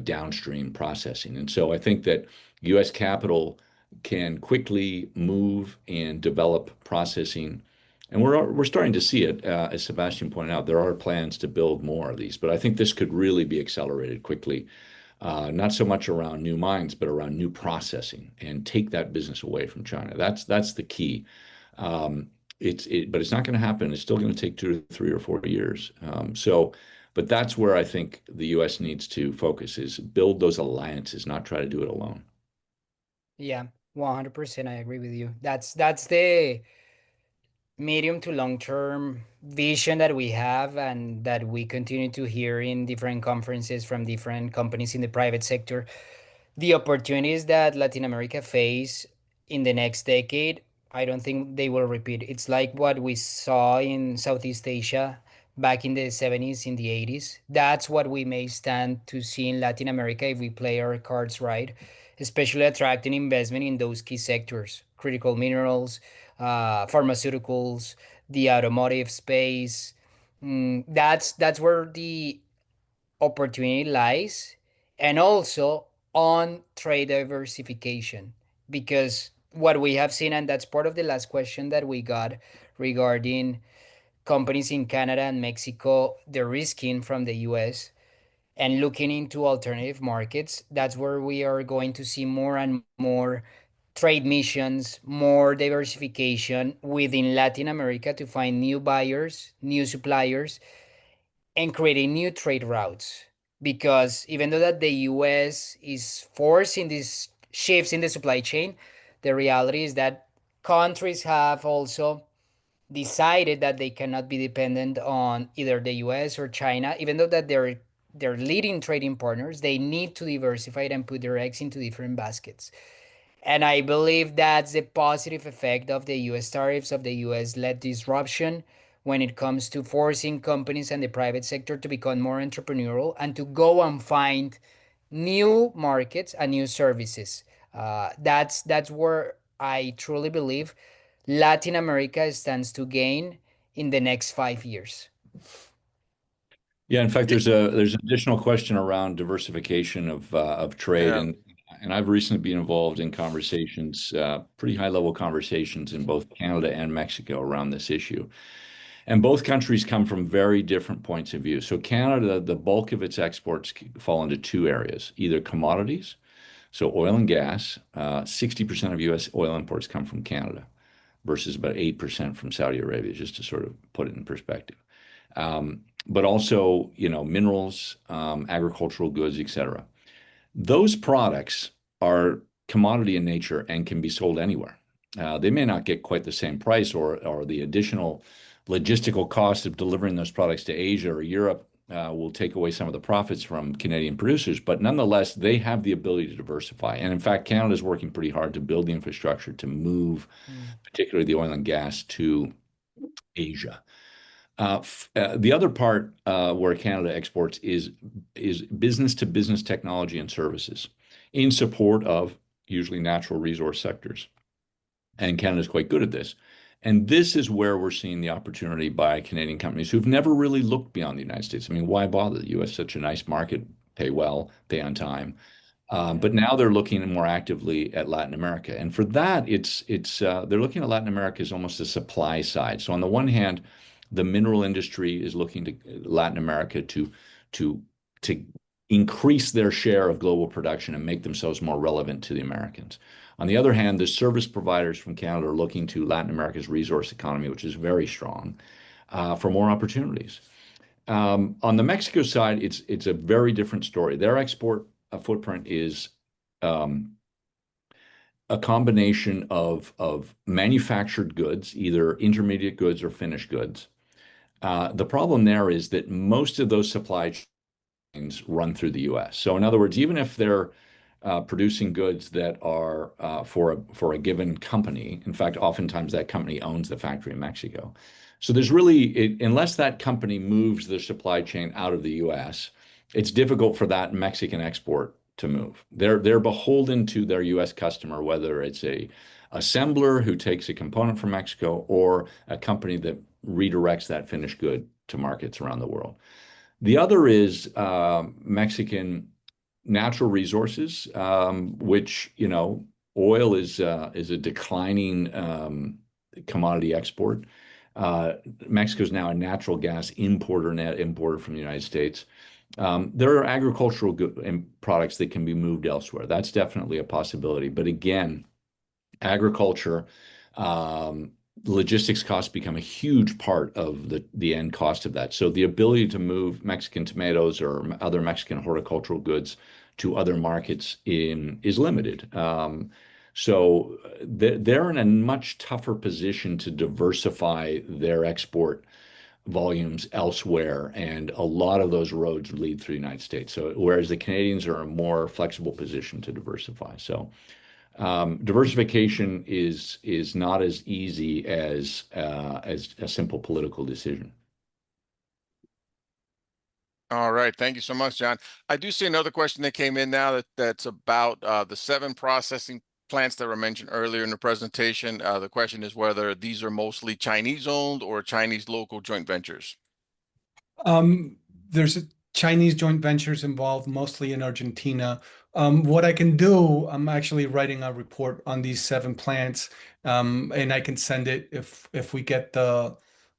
downstream processing. And so I think that U.S. capital can quickly move and develop processing. And we're starting to see it, as Sebastian pointed out, there are plans to build more of these, but I think this could really be accelerated quickly, not so much around new mines, but around new processing and take that business away from China. That's the key. But it's not going to happen. It's still going to take 2 to 3 or 4 years. But that's where I think the U.S. needs to focus is build those alliances, not try to do it alone. Yeah, 100%. I agree with you. That's the medium to long term vision that we have and that we continue to hear in different conferences from different companies in the private sector. The opportunities that Latin America face in the next decade I don't think they will repeat. It's like what we saw in Southeast Asia back in the 70s, in the 80s. That's what we may stand to see in Latin America if we play our cards right, especially attracting investment in those key sectors, critical minerals, pharmaceuticals, the automotive space. That's where the opportunity lies, and also on trade diversification, because what we have seen, and that's part of the last question that we got regarding companies in Canada and Mexico, the risking from the US and looking into alternative markets, that's where we are going to see more and more trade missions, more diversification within Latin America to find new buyers, new suppliers, and creating new trade routes. Because even though that the US is forcing these shifts in the supply chain, the reality is that countries have also decided that they cannot be dependent on either the US or China, even though that they're leading trading partners, they need to diversify it and put their eggs into different baskets. And I believe that's the positive effect of the US tariffs, of the US led disruption when it comes to forcing companies and the private sector to become more entrepreneurial and to go and find new markets and new services. That's where I truly believe Latin America stands to gain in the next 5 years. Yeah, in fact, there's an additional question around diversification of trade, Yeah. and I've recently been involved in conversations, pretty high level conversations in both Canada and Mexico around this issue. And both countries come from very different points of view. So Canada, the bulk of its exports fall into two areas, either commodities, so oil and gas. 60% of U.S. oil imports come from Canada versus about 8% from Saudi Arabia, just to sort of put it in perspective. But also, minerals, agricultural goods, etc. Those products are commodity in nature and can be sold anywhere. They may not get quite the same price, or the additional logistical cost of delivering those products to Asia or Europe will take away some of the profits from Canadian producers. But nonetheless, they have the ability to diversify. And in fact, Canada is working pretty hard to build the infrastructure to move, particularly the oil and gas, to Asia. The other part where Canada exports is business to business technology and services in support of usually natural resource sectors. And Canada is quite good at this. And this is where we're seeing the opportunity by Canadian companies who've never really looked beyond the United States. I mean, why bother? The US is such a nice market, pay well, pay on time. But now they're looking more actively at Latin America, and for that, they're looking at Latin America as almost a supply side. So on the one hand, the mineral industry is looking to Latin America to increase their share of global production and make themselves more relevant to the Americans. On the other hand, the service providers from Canada are looking to Latin America's resource economy, which is very strong, for more opportunities. On the Mexico side, it's a very different story. Their export footprint is a combination of manufactured goods, either intermediate goods or finished goods. The problem there is that most of those supply chains run through the US. So in other words, even if they're producing goods that are for a given company, in fact, oftentimes that company owns the factory in Mexico. So there's really, unless that company moves the supply chain out of the US, it's difficult for that Mexican export to move. They're beholden to their US customer, whether it's a assembler who takes a component from Mexico or a company that redirects that finished good to markets around the world. The other is Mexican natural resources, which, oil is a declining commodity export. Mexico is now a natural gas importer, net importer from the United States. There are agricultural products that can be moved elsewhere. That's definitely a possibility. But again, agriculture, logistics costs become a huge part of the end cost of that. So the ability to move Mexican tomatoes or other Mexican horticultural goods to other markets is limited. So they're in a much tougher position to diversify their export volumes elsewhere, and a lot of those roads lead through the United States. So whereas the Canadians are in a more flexible position to diversify. So Diversification is not as easy as a simple political decision. All right, thank you so much, John. I do see another question that came in now that's about the 7 processing plants that were mentioned earlier in the presentation. The question is whether these are mostly Chinese owned or Chinese local joint ventures. There's Chinese joint ventures involved, mostly in Argentina. What I can do, I'm actually writing a report on these 7 plants, and I can send it if we get the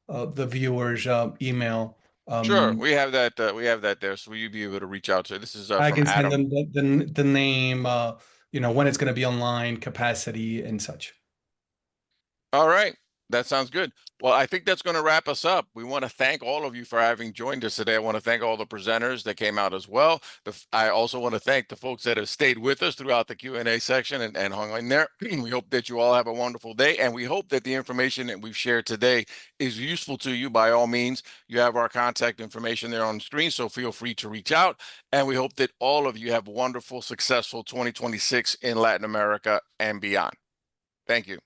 viewers' email. Sure, we have that. We have that there, so you'll be able to reach out to. This is I from can send Adam. them the name, when it's going to be online, capacity, and such. All right, that sounds good. Well, I think that's going to wrap us up. We want to thank all of you for having joined us today. I want to thank all the presenters that came out as well. I also want to thank the folks that have stayed with us throughout the Q&A section and hung in there. We hope that you all have a wonderful day, and we hope that the information that we've shared today is useful to you. By all means, you have our contact information there on the screen, so feel free to reach out. And we hope that all of you have a wonderful, successful 2026 in Latin America and beyond. Thank you.